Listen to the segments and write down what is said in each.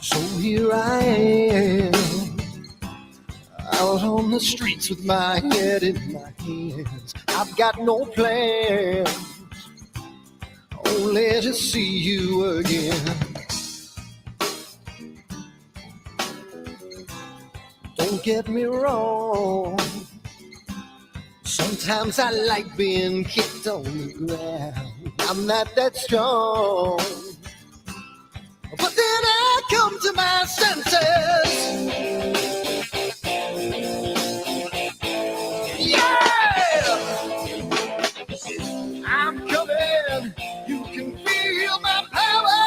So here I am, out on the streets with my head in my hands. I've got no plans, only to see you again. Don't get me wrong, sometimes I like being kicked on the ground. I'm not that strong, but then I come to my senses. Yeah! I'm coming, you can feel my power.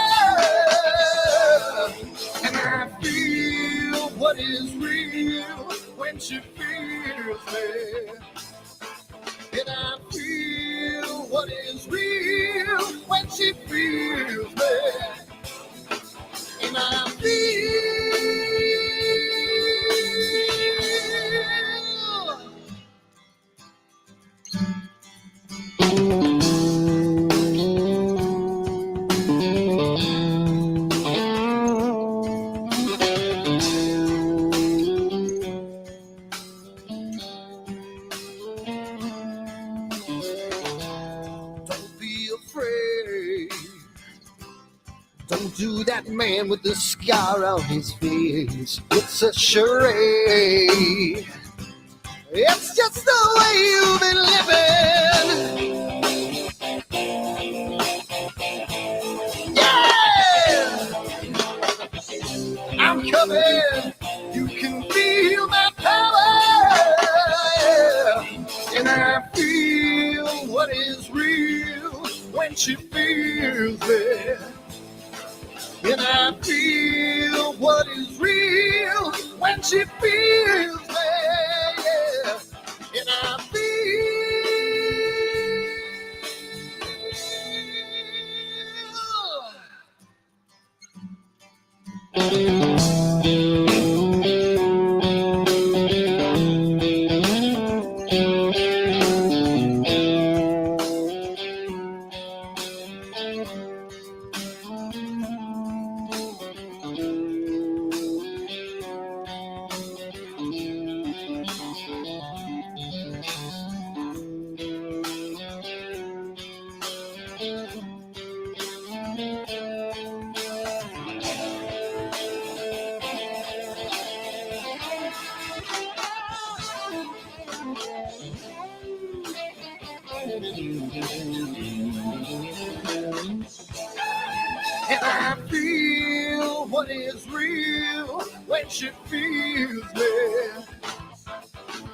And I feel what is real when she feels me. And I feel what is real when she feels me. And I feel don't do that man with the scar on his face. It's a charade. It's just the way you've been living. Yeah! I'm coming. You can feel my power. And I feel what is real when she feels it. And I feel what is real when she feels me. Yeah. And I feel what is real when she feels me.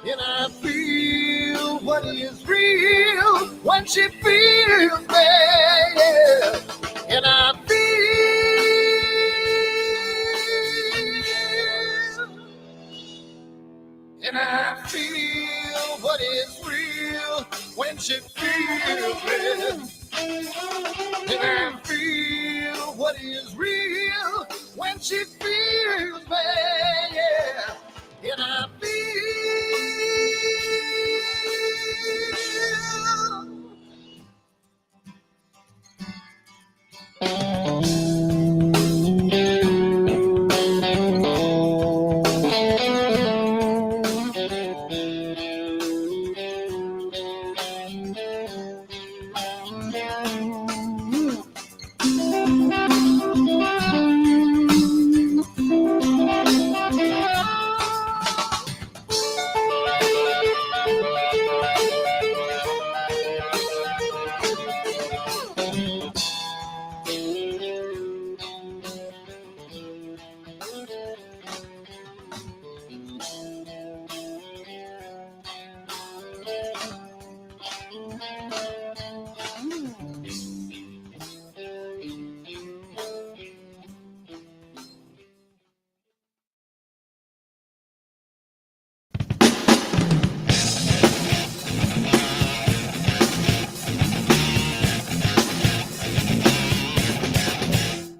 And I feel what is real when she feels me. Yeah. And I feel what is real when she feels me. And I feel what is real when she feels me. Yeah. And I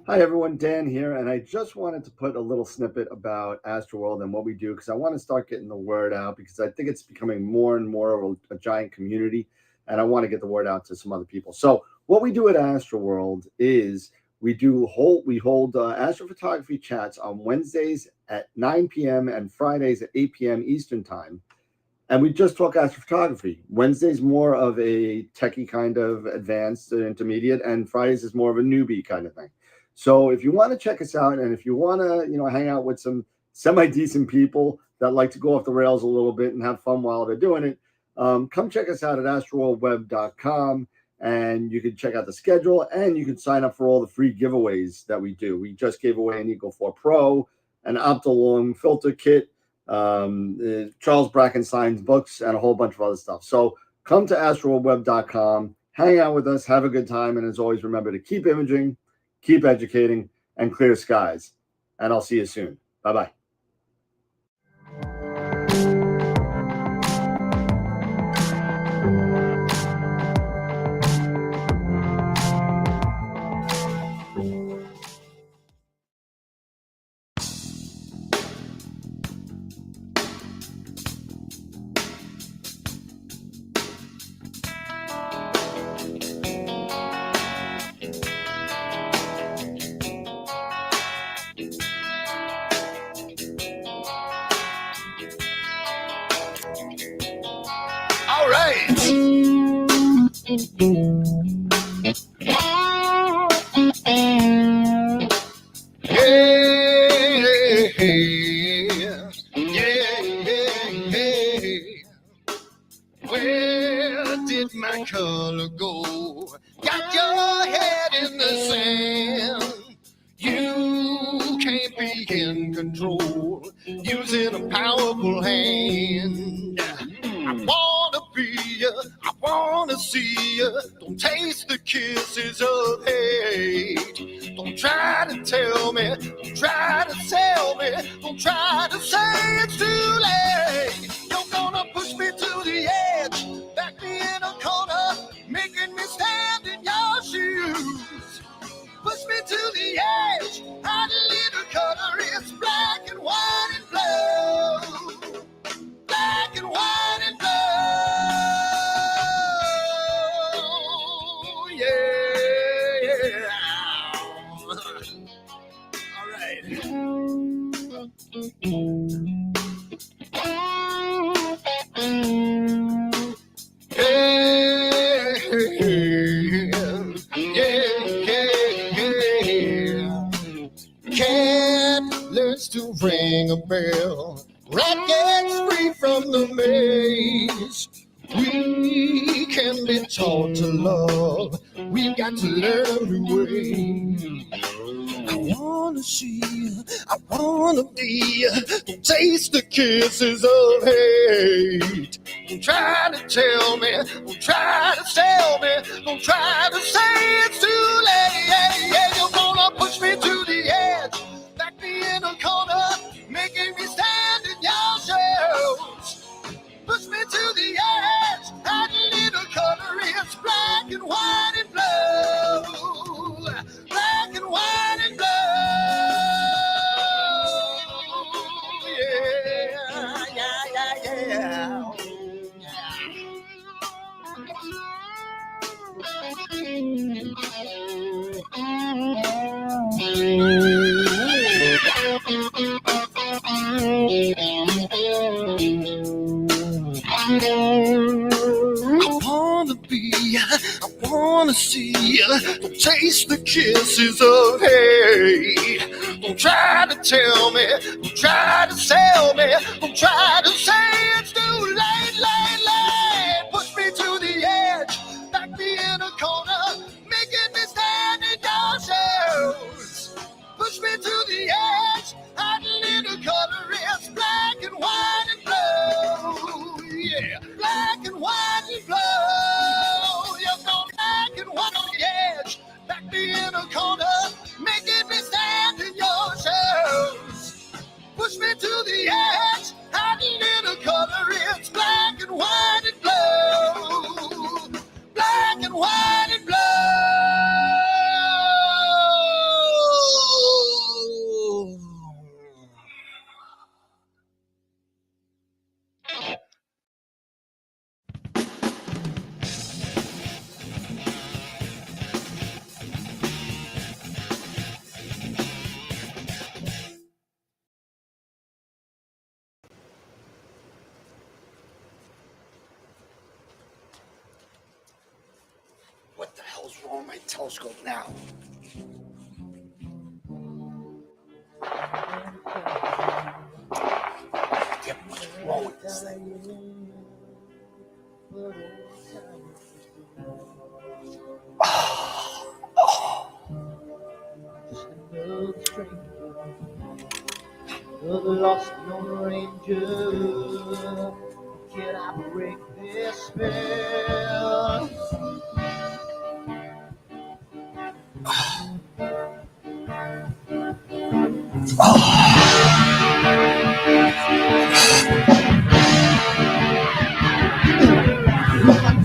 Hi everyone, Dan here, and I just wanted to put a little snippet about AstroWorld and what we do because I want to start getting the word out because I think it's becoming more and more of a giant community, and I want to get the word out to some other people. So what we do at AstroWorld is We hold astrophotography chats on Wednesdays at 9 p.m. and Fridays at 8 p.m. Eastern time. And we just talk astrophotography. Wednesday's more of a techie kind of advanced intermediate, and Fridays is more of a newbie kind of thing. So if you want to check us out, and if you want to, hang out with some semi-decent people that like to go off the rails a little bit and have fun while they're doing it, come check us out at AstroWorldWeb.com, and you can check out the schedule, and you can sign up for all the free giveaways that we do. We just gave away an Eagle 4 Pro, an Optolong filter kit, Charles Brackenstein's books, and a whole bunch of other stuff. So come to AstroWorldWeb.com, hang out with us, have a good time, and as always, remember to keep imaging, keep educating, and clear skies. And I'll see you soon. Bye-bye. All right. Where did my color go? Got your head in the sand. You can't be in control using a powerful hand. I wanna be you, I wanna see you. Don't taste the kisses of hate. Don't try to tell me, don't try to sell me, don't try to say it's too late. You're gonna push me to the edge, back me in a corner, making me stand in your shoes. Push me to the edge, hide a little color, it's black and white and blue. Black and white and blue, yeah. All right. Cat learns to ring a bell. Rat gets free from the maze. We can be taught to love. We've got to learn a new way. I wanna see you, I wanna be you. Don't taste the kisses of hate. Don't try to tell me, don't try to sell me, don't try to say it's too late. You're gonna push me to the edge, back me in a corner, making me stand in your shadows. Push me to the edge, hide a little color, it's black and white and blue. Black and white and blue, yeah. I wanna be, I wanna see, don't taste the kisses of hate. Don't try to tell me, don't try to sell me, don't try to say it's too late. Push me to the edge, back me in a corner, making me stand in your shoes. Push me to the edge, hide a little color, it's black and white and blue. Yeah, black and white and blue. You're going black and white on the edge, back me in a corner, making me stand in your shoes. Push me to the edge, hide a little color, it's black and white and blue. Black and white and blue. on my telescope now. Get wrong with this thing. Another lost Lone Ranger. Can I break this spell?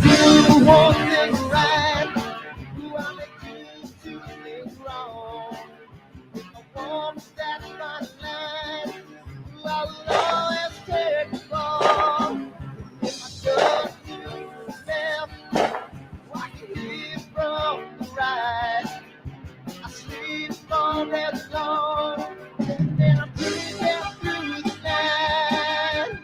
Do one thing right. Do I make two things wrong? If I want to stand by the line, I will always take the fall. If I just do the left, I can live from the right. I sleep all day long, and then I'm breathing through the night.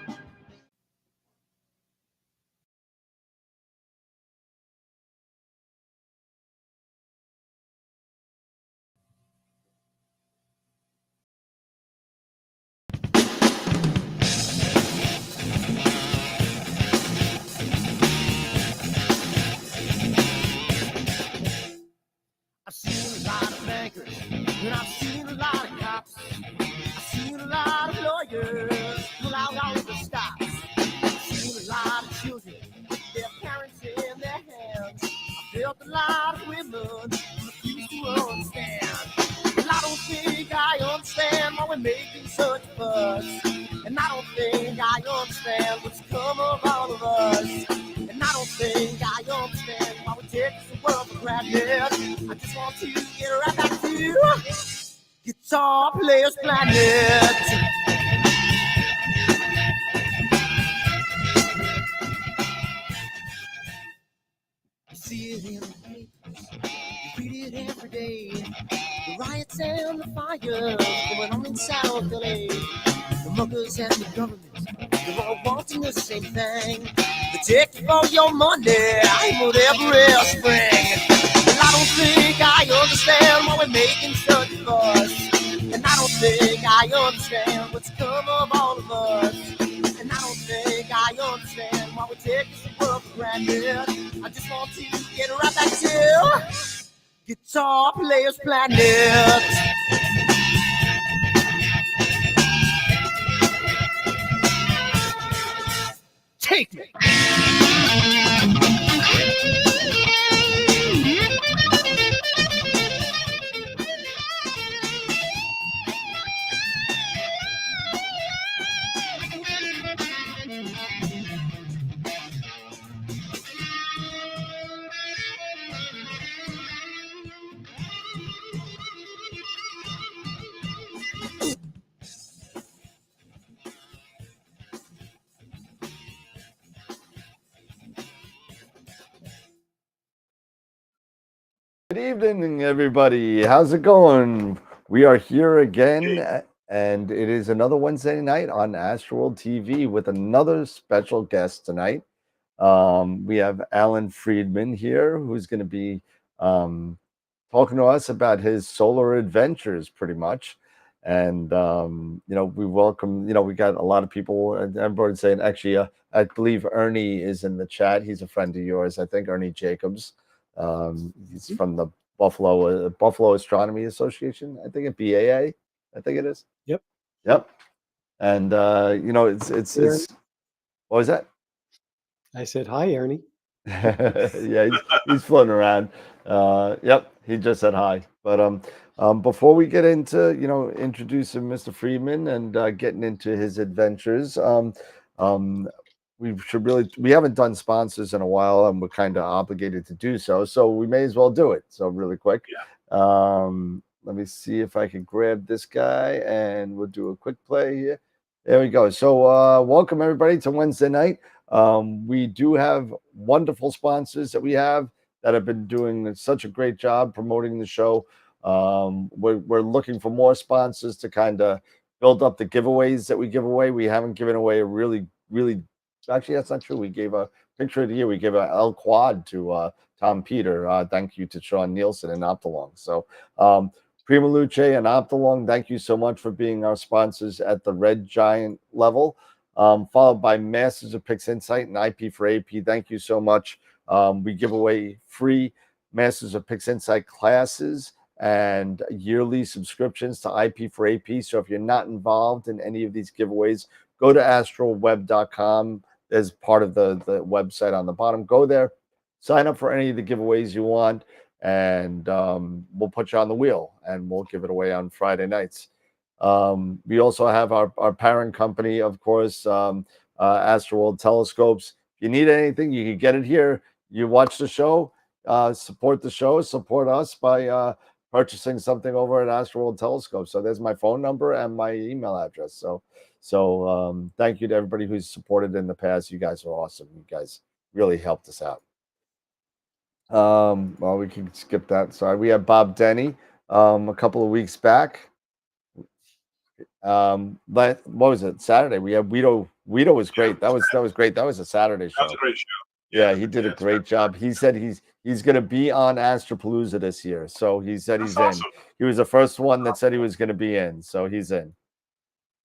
I've seen a lot of bankers, and I've seen a lot of cops. I've seen a lot of lawyers pull out all of the stops. I've seen a lot of children with their parents in their hands. I've felt a lot of women refuse to understand. Well, I don't think I understand why we're making such a fuss. And I don't think I understand what's come of all of us. And I don't think I understand why we take this world for granted. I just want to get right back to Guitar Players Planet. You see it in the papers, you read it every day. The riots and the fires going on in South LA. The muggers and the government, they're all wanting the same thing. They take you for your money, whatever else bring. And I don't think I understand why we're making such a fuss. And I don't think I understand what's come of all of us. And I don't think I understand why we take this world for granted. I just want to get right back to Guitar Players Planet. Take me. Good evening, everybody. How's it going? We are here again, and it is another Wednesday night on AstroWorld TV with another special guest tonight. We have Alan Friedman here, who's going to be talking to us about his solar adventures, pretty much. And we welcome. We got a lot of people, and everybody's saying. Actually, I believe Ernie is in the chat. He's a friend of yours, I think, Ernie Jacobs. He's from the Buffalo Astronomy Association. I think at BAA. I think it is. Yep. And it's what was that? I said, hi, Ernie. Yeah, he's floating around. Yep, he just said hi. But before we get into introducing Mr. Friedman and getting into his adventures, we haven't done sponsors in a while, and we're kind of obligated to do so. So we may as well do it. So really quick. Let me see if I can grab this guy, and we'll do a quick play here. There we go. So welcome everybody to Wednesday night. We do have wonderful sponsors that we have that have been doing such a great job promoting the show. We're looking for more sponsors to kind of build up the giveaways that we give away. We haven't given away a really, actually, that's not true. We gave a picture of the year. We gave a L Quad to Tom Peter. Thank you to Sean Nielsen and Optalong. So Prima Luce and Optalong, thank you so much for being our sponsors at the Red Giant level. Followed by Masters of Pix Insight and IP4AP. Thank you so much. We give away free Masters of Pix Insight classes and yearly subscriptions to IP4AP. So if you're not involved in any of these giveaways, go to astroweb.com. There's part of the website on the bottom. Go there, sign up for any of the giveaways you want, and we'll put you on the wheel, and we'll give it away on Friday nights. We also have our parent company, of course, AstroWorld Telescopes. If you need anything, you can get it here. You watch the show, support the show, support us by purchasing something over at AstroWorld Telescopes. So there's my phone number and my email address. So thank you to everybody who's supported in the past. You guys are awesome. You guys really helped us out. Well, we can skip that. Sorry. We had Bob Denny a couple of weeks back. What was it? Saturday. We had Guido. Guido was great. That was great. That was a Saturday show. That was a great show. Yeah, he did a great job. He said he's going to be on Astropalooza this year. So he said he's in. He was the first one that said he was going to be in. So he's in.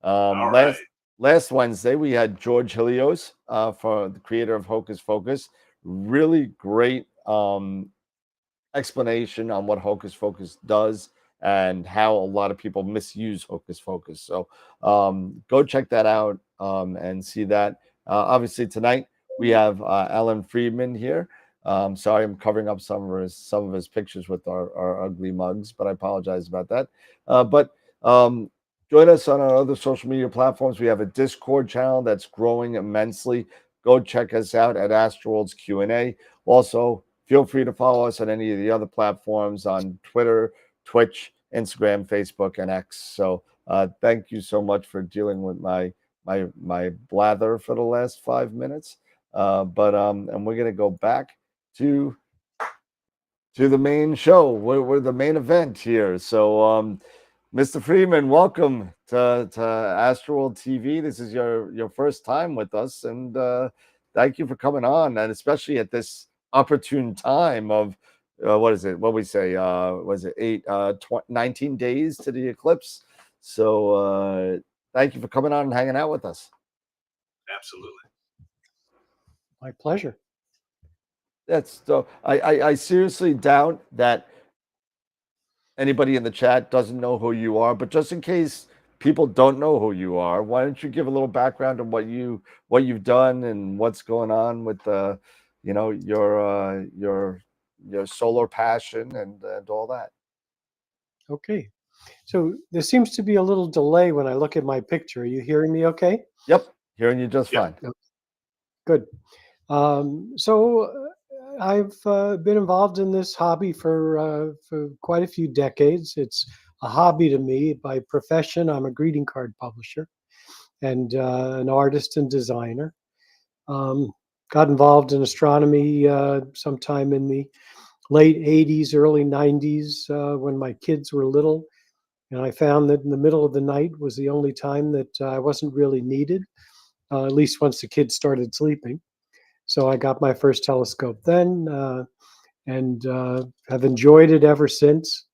Last Wednesday we had George Helios, for the creator of Hocus Pocus. Really great explanation on what Hocus Pocus does and how a lot of people misuse Hocus Pocus. So go check that out and see that. Obviously tonight we have Alan Friedman here. Sorry, I'm covering up some of his pictures with our ugly mugs, but I apologize about that. But join us on our other social media platforms. We have a Discord channel that's growing immensely. Go check us out at AstroWorld's Q&A. Also, feel free to follow us on any of the other platforms on Twitter, Twitch, Instagram, Facebook, and X. So thank you so much for dealing with my blather for the last 5 minutes. And we're gonna go back to the main show. We're the main event here. So Mr. Friedman, welcome to AstroWorld TV. This is your first time with us, and thank you for coming on, and especially at this opportune time of what is it? What we say? Was it 19 days to the eclipse? So thank you for coming on and hanging out with us. Absolutely. My pleasure. That's so. I seriously doubt that anybody in the chat doesn't know who you are, but just in case people don't know who you are, why don't you give a little background on what you've done and what's going on with your solar passion and all that. Okay. So there seems to be a little delay when I look at my picture. Are you hearing me okay? Yep. Hearing you just fine. Good. So I've been involved in this hobby for quite a few decades. It's a hobby to me. By profession, I'm a greeting card publisher and an artist and designer. Got involved in astronomy sometime in the late 80s, early 90s when my kids were little. And I found that in the middle of the night was the only time that I wasn't really needed, at least once the kids started sleeping. So I got my first telescope then and have enjoyed it ever since.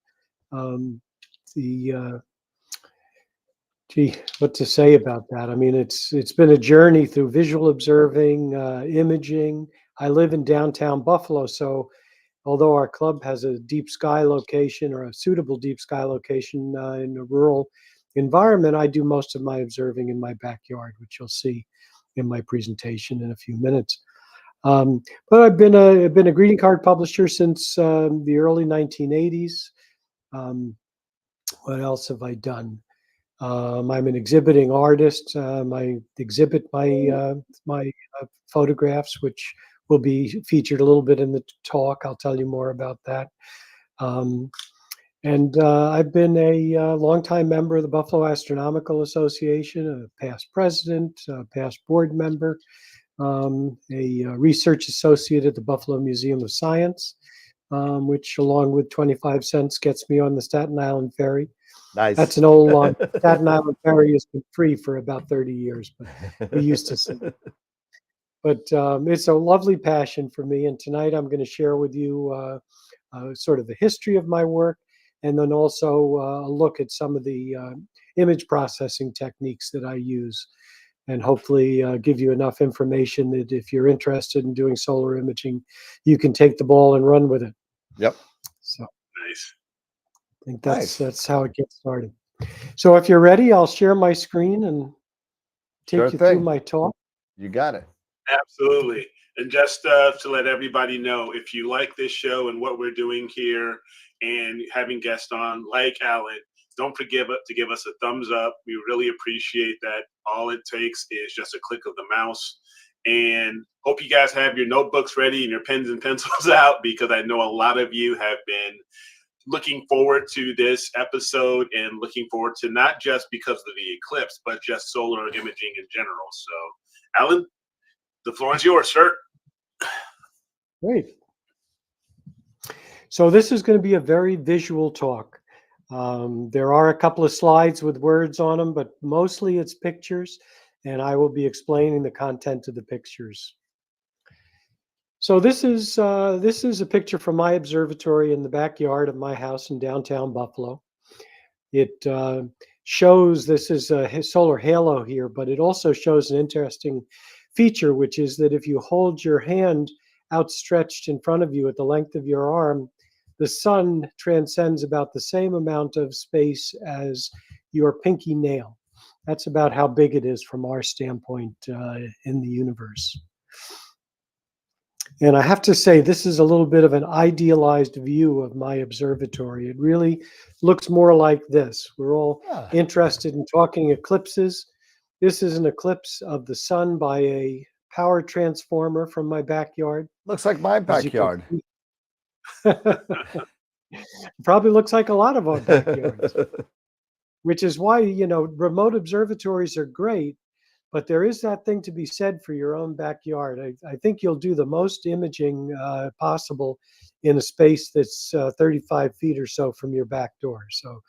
Gee, what to say about that? I mean, it's been a journey through visual observing, imaging. I live in downtown Buffalo, so although our club has a deep sky location or a suitable deep sky location in a rural environment, I do most of my observing in my backyard, which you'll see in my presentation in a few minutes. But I've been a greeting card publisher since the early 1980s. What else have I done? I'm an exhibiting artist. I exhibit my photographs, which will be featured a little bit in the talk. I'll tell you more about that. And I've been a longtime member of the Buffalo Astronomical Association, a past president, a past board member, a research associate at the Buffalo Museum of Science, which along with 25 cents gets me on the Staten Island Ferry. Nice. That's an old line. Staten Island Ferry has been free for about 30 years, but we used to see. But it's a lovely passion for me. And tonight I'm going to share with you sort of the history of my work, and then also a look at some of the image processing techniques that I use, and hopefully give you enough information that if you're interested in doing solar imaging, you can take the ball and run with it. Yep. So Nice. I think Nice. that's how it gets started. So if you're ready, I'll share my screen and take Sure you through thing. my talk. You got it. Absolutely. And just to let everybody know, if you like this show and what we're doing here and having guests on like Alan, don't forget to give us a thumbs up. We really appreciate that. All it takes is just a click of the mouse. And hope you guys have your notebooks ready and your pens and pencils out, because I know a lot of you have been looking forward to this episode and looking forward to not just because of the eclipse, but just solar imaging in general. So, Alan, the floor is yours, sir. Great. So this is going to be a very visual talk. There are a couple of slides with words on them, but mostly it's pictures, and I will be explaining the content of the pictures. So this is a picture from my observatory in the backyard of my house in downtown Buffalo. It shows, this is a solar halo here, but it also shows an interesting feature, which is that if you hold your hand outstretched in front of you at the length of your arm, the sun transcends about the same amount of space as your pinky nail. That's about how big it is from our standpoint in the universe. And I have to say, this is a little bit of an idealized view of my observatory. It really looks more like this. We're all interested in talking eclipses. This is an eclipse of the sun by a power transformer from my backyard. Looks like my backyard. Probably looks like a lot of our backyards, which is why, remote observatories are great, but there is that thing to be said for your own backyard. I think you'll do the most imaging possible in a space that's 35 feet or so from your back door. So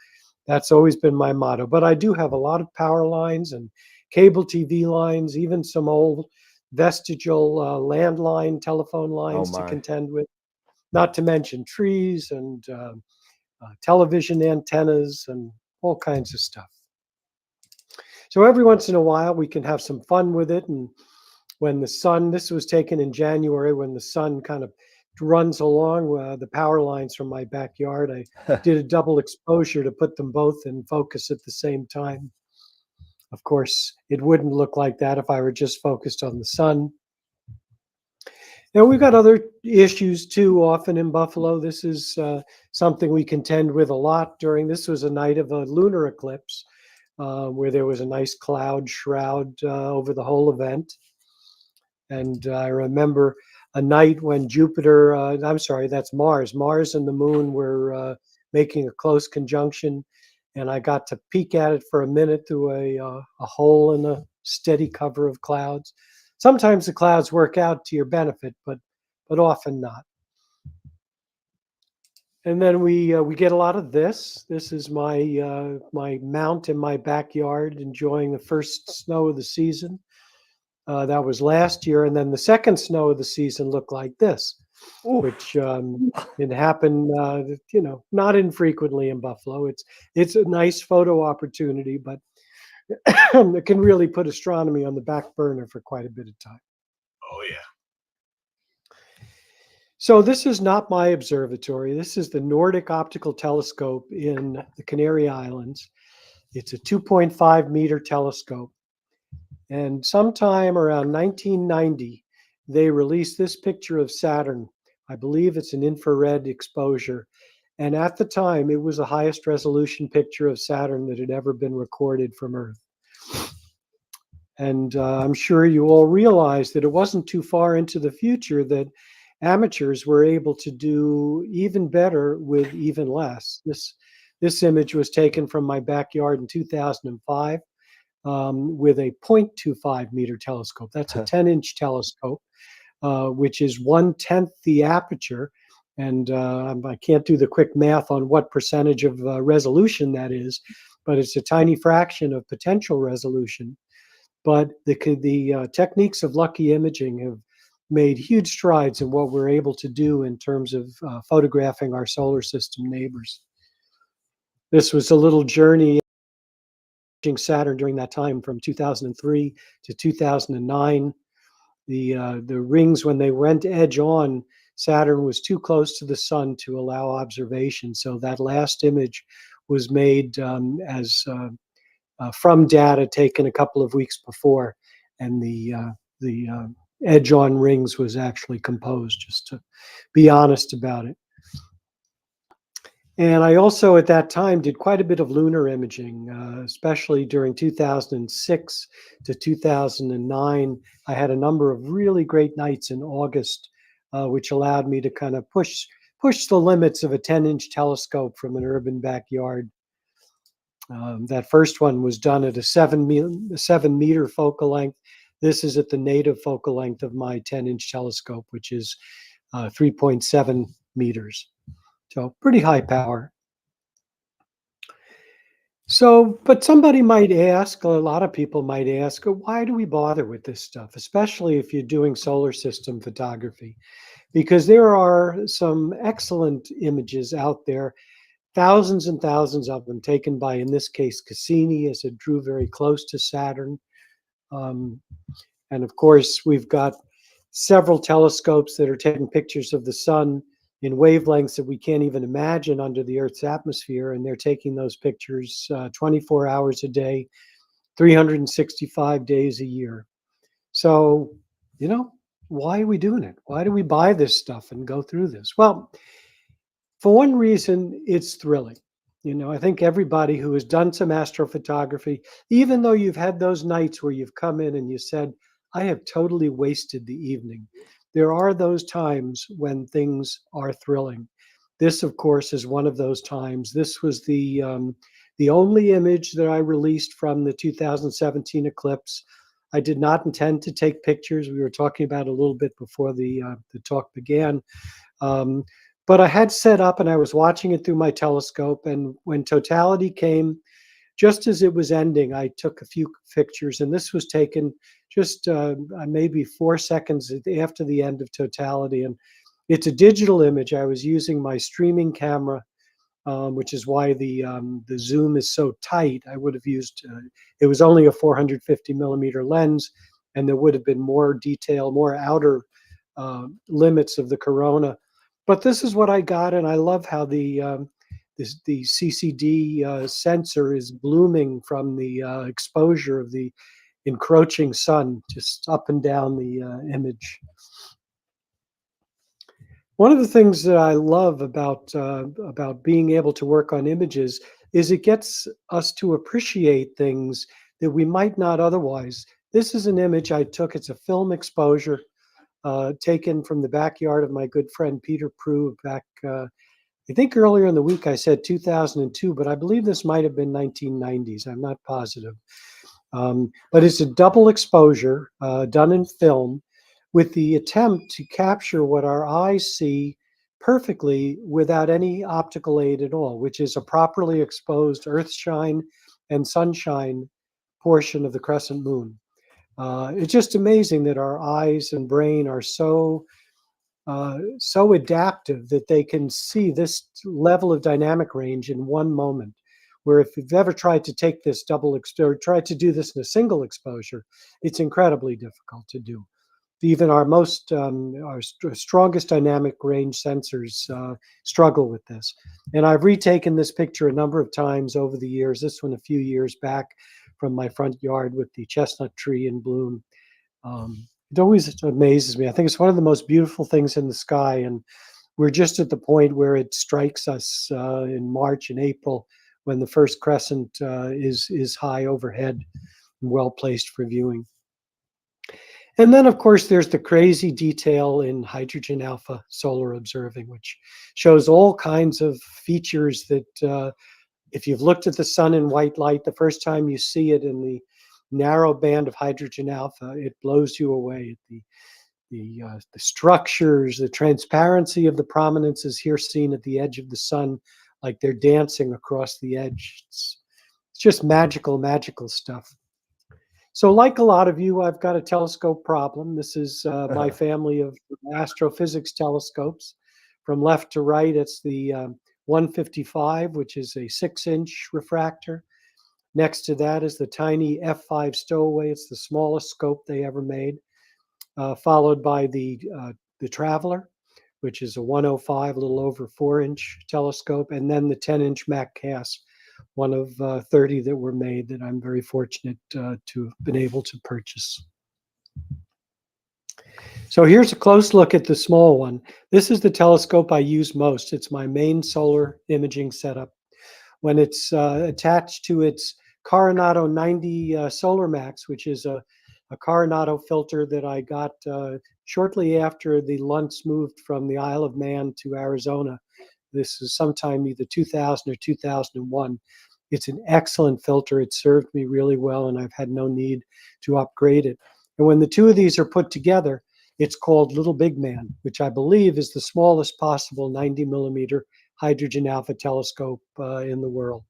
that's always been my motto. But I do have a lot of power lines and cable TV lines, even some old vestigial landline telephone lines to contend with, not to mention trees and television antennas and all kinds of stuff. So every once in a while, we can have some fun with it. And when the sun, this was taken in January, when the sun kind of runs along the power lines from my backyard, I did a double exposure to put them both in focus at the same time. Of course, it wouldn't look like that if I were just focused on the sun. Now, we've got other issues too, often in Buffalo. This is something we contend with a lot during, this was a night of a lunar eclipse, where there was a nice cloud shroud over the whole event. And I remember a night when Jupiter, I'm sorry, that's Mars. Mars and the moon were making a close conjunction, and I got to peek at it for a minute through a hole in a steady cover of clouds. Sometimes the clouds work out to your benefit, but often not. And then we get a lot of this. This is my my mount in my backyard, enjoying the first snow of the season. That was last year, and then the second snow of the season looked like this, which it happened, not infrequently in Buffalo. It's a nice photo opportunity, but it can really put astronomy on the back burner for quite a bit of time. Oh, yeah. So this is not my observatory. This is the Nordic Optical Telescope in the Canary Islands. It's a 2.5 meter telescope. And sometime around 1990, they released this picture of Saturn. I believe it's an infrared exposure. And at the time, it was the highest resolution picture of Saturn that had ever been recorded from Earth. And I'm sure you all realize that it wasn't too far into the future that amateurs were able to do even better with even less. This image was taken from my backyard in 2005 with a 0.25 meter telescope. That's a 10-inch telescope, which is 1/10 the aperture. And I can't do the quick math on what percentage of resolution that is, but it's a tiny fraction of potential resolution. But the techniques of lucky imaging have made huge strides in what we're able to do in terms of photographing our solar system neighbors. This was a little journey Saturn during that time from 2003 to 2009. The rings, when they went edge on, Saturn was too close to the sun to allow observation. So that last image was made from data taken a couple of weeks before, and the edge on rings was actually composed, just to be honest about it. And I also at that time did quite a bit of lunar imaging, especially during 2006 to 2009. I had a number of really great nights in August, which allowed me to kind of push the limits of a 10-inch telescope from an urban backyard. That first one was done at a 7-meter focal length. This is at the native focal length of my 10-inch telescope, which is 3.7 meters. So pretty high power. So, but somebody might ask, a lot of people might ask, why do we bother with this stuff, especially if you're doing solar system photography? Because there are some excellent images out there, thousands and thousands of them taken by, in this case, Cassini, as it drew very close to Saturn. And of course, we've got several telescopes that are taking pictures of the sun in wavelengths that we can't even imagine under the Earth's atmosphere, and they're taking those pictures 24 hours a day, 365 days a year. So, why are we doing it? Why do we buy this stuff and go through this? Well, for one reason, it's thrilling. I think everybody who has done some astrophotography, even though you've had those nights where you've come in and you said, I have totally wasted the evening, there are those times when things are thrilling. This, of course, is one of those times. This was the only image that I released from the 2017 eclipse. I did not intend to take pictures. We were talking about it a little bit before the talk began. But I had set up and I was watching it through my telescope. And when totality came, just as it was ending, I took a few pictures, and this was taken just maybe 4 seconds after the end of totality. And it's a digital image. I was using my streaming camera, which is why the zoom is so tight. I would have used, it was only a 450 millimeter lens, and there would have been more detail, more outer limits of the corona. But this is what I got, and I love how the CCD sensor is blooming from the exposure of the encroaching sun, just up and down the image. One of the things that I love about being able to work on images is it gets us to appreciate things that we might not otherwise. This is an image I took. It's a film exposure taken from the backyard of my good friend Peter Prue back, I think earlier in the week I said 2002, but I believe this might have been 1990s. I'm not positive. But it's a double exposure done in film with the attempt to capture what our eyes see perfectly without any optical aid at all, which is a properly exposed earthshine and sunshine portion of the crescent moon. It's just amazing that our eyes and brain are so adaptive that they can see this level of dynamic range in one moment. Where if you've ever tried to take this or tried to do this in a single exposure, it's incredibly difficult to do. Even our strongest dynamic range sensors struggle with this. And I've retaken this picture a number of times over the years. This one a few years back from my front yard with the chestnut tree in bloom. It always amazes me. I think it's one of the most beautiful things in the sky. And we're just at the point where it strikes us in March and April when the first crescent is high overhead and well placed for viewing. And then, of course, there's the crazy detail in hydrogen alpha solar observing, which shows all kinds of features that if you've looked at the sun in white light, the first time you see it in the narrow band of hydrogen alpha, it blows you away. The structures, the transparency of the prominences here seen at the edge of the sun, like they're dancing across the edge. It's just magical, magical stuff. So like a lot of you, I've got a telescope problem. This is my family of astrophysics telescopes. From left to right, it's the 155, which is a 6-inch refractor. Next to that is the tiny F5 Stowaway. It's the smallest scope they ever made, followed by the Traveler, which is a 105, a little over 4-inch telescope, and then the 10-inch Mac Cass, one of 30 that were made that I'm very fortunate to have been able to purchase. So here's a close look at the small one. This is the telescope I use most. It's my main solar imaging setup. When it's attached to its Coronado 90 Solar Max, which is a Coronado filter that I got shortly after the Luntz moved from the Isle of Man to Arizona. This is sometime either 2000 or 2001. It's an excellent filter. It served me really well, and I've had no need to upgrade it. And when the two of these are put together, it's called Little Big Man, which I believe is the smallest possible 90 millimeter hydrogen alpha telescope in the world.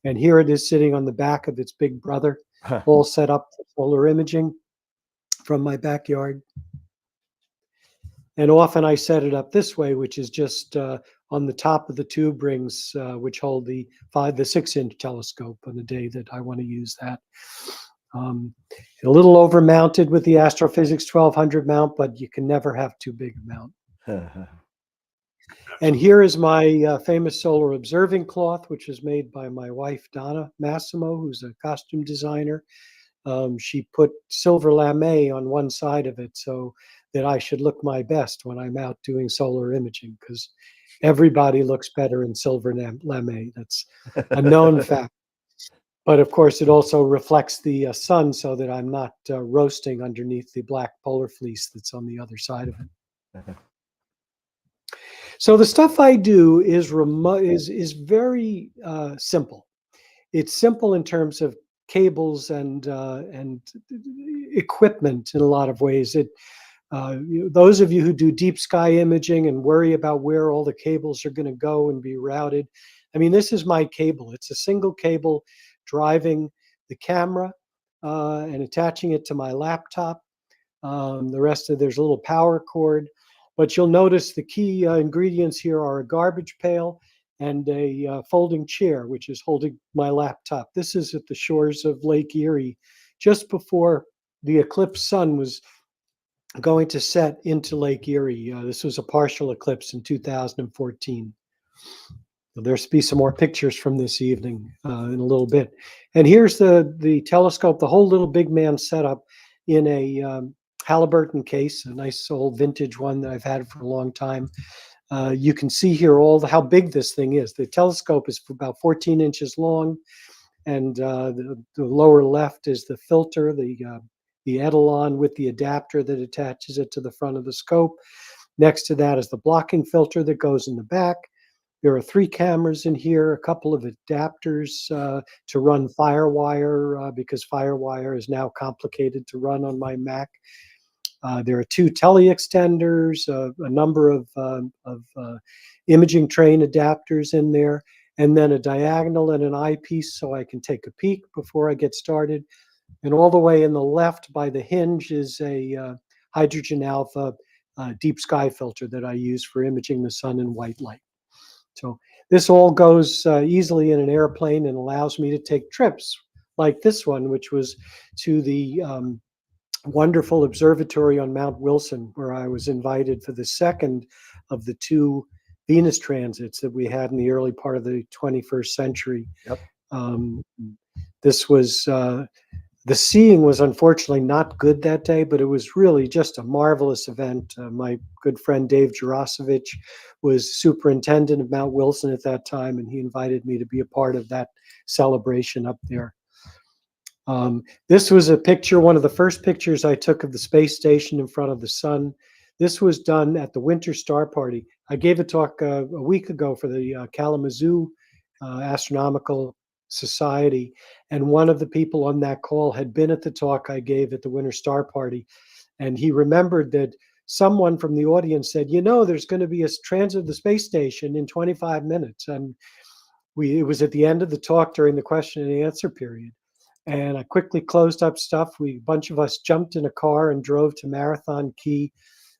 And here it is sitting on the back of its big brother, all set up for solar imaging from my backyard. And often I set it up this way, which is just on the top of the tube rings, which hold the 6-inch telescope on the day that I want to use that. A little over mounted with the Astrophysics 1200 mount, but you can never have too big a mount. And here is my famous solar observing cloth, which was made by my wife, Donna Massimo, who's a costume designer. She put silver lame on one side of it so that I should look my best when I'm out doing solar imaging, because everybody looks better in silver lame. That's a known fact. But of course, it also reflects the sun so that I'm not roasting underneath the black polar fleece that's on the other side of it. So the stuff I do is very simple. It's simple in terms of cables and equipment in a lot of ways. Those of you who do deep sky imaging and worry about where all the cables are going to go and be routed, I mean, this is my cable. It's a single cable driving the camera and attaching it to my laptop. The rest of there's a little power cord. But you'll notice the key ingredients here are a garbage pail and a folding chair, which is holding my laptop. This is at the shores of Lake Erie, just before the eclipse sun was going to set into Lake Erie. This was a partial eclipse in 2014. There'll be some more pictures from this evening in a little bit. And here's the telescope, the whole Little Big Man setup in a Halliburton case, a nice old vintage one that I've had for a long time. You can see here how big this thing is. The telescope is about 14 inches long, and the lower left is the filter, the Etalon with the adapter that attaches it to the front of the scope. Next to that is the blocking filter that goes in the back. There are 3 cameras in here, a couple of adapters to run FireWire because FireWire is now complicated to run on my Mac. There are 2 tele-extenders, a number of imaging train adapters in there, and then a diagonal and an eyepiece so I can take a peek before I get started. And all the way in the left by the hinge is a hydrogen alpha deep sky filter that I use for imaging the sun in white light. So this all goes easily in an airplane and allows me to take trips like this one, which was to the wonderful observatory on Mount Wilson, where I was invited for the second of the 2 Venus transits that we had in the early part of the 21st century. Yep. This was, the seeing was unfortunately not good that day, but it was really just a marvelous event. My good friend Dave Jarosevich was superintendent of Mount Wilson at that time, and he invited me to be a part of that celebration up there. This was a picture, one of the first pictures I took of the space station in front of the sun. This was done at the Winter Star Party. I gave a talk a week ago for the Kalamazoo Astronomical Society, and one of the people on that call had been at the talk I gave at the Winter Star Party, and he remembered that someone from the audience said, you know, there's going to be a transit of the space station in 25 minutes, and it was at the end of the talk during the question and answer period. And I quickly closed up stuff. A bunch of us jumped in a car and drove to Marathon Key.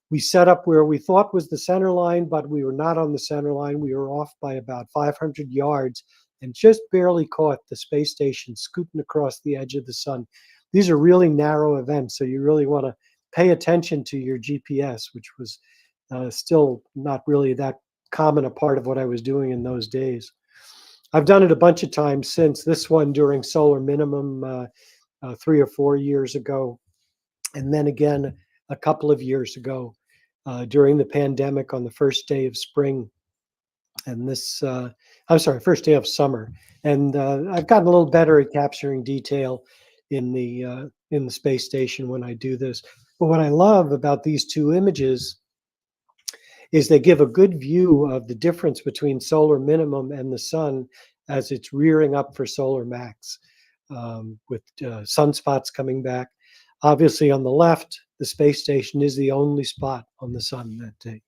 We set up where we thought was the center line, but we were not on the center line. We were off by about 500 yards and just barely caught the space station scooting across the edge of the sun. These are really narrow events, so you really want to pay attention to your GPS, which was still not really that common a part of what I was doing in those days. I've done it a bunch of times since, this one during solar minimum 3 or 4 years ago, and then again a couple of years ago during the pandemic on the first day of spring, and first day of summer. And I've gotten a little better at capturing detail in the space station when I do this. But what I love about these two images is they give a good view of the difference between solar minimum and the sun as it's rearing up for solar max, with sunspots coming back. Obviously, on the left, the space station is the only spot on the sun that day.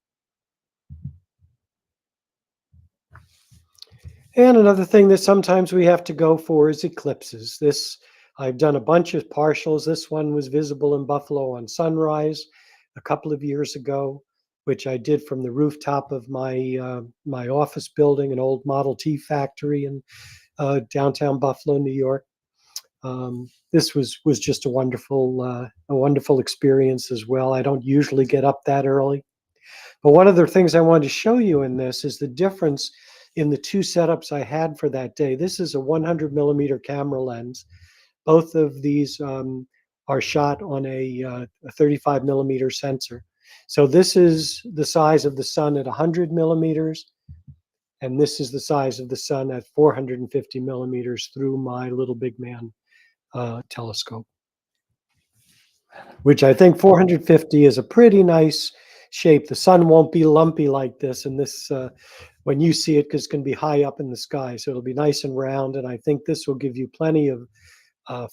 And another thing that sometimes we have to go for is eclipses. I've done a bunch of partials. This one was visible in Buffalo on sunrise a couple of years ago, which I did from the rooftop of my my office building, an old Model T factory in downtown Buffalo, New York. This was just a wonderful experience as well. I don't usually get up that early, but one of the things I wanted to show you in this is the difference in the two setups I had for that day. This is a 100 millimeter camera lens. Both of these are shot on a 35 millimeter sensor. So this is the size of the sun at 100 millimeters, and this is the size of the sun at 450 millimeters through my little big man telescope, which I think 450 is a pretty nice shape. The sun won't be lumpy like this, and this when you see it, because it's going to be high up in the sky, so it'll be nice and round. And I think this will give you plenty of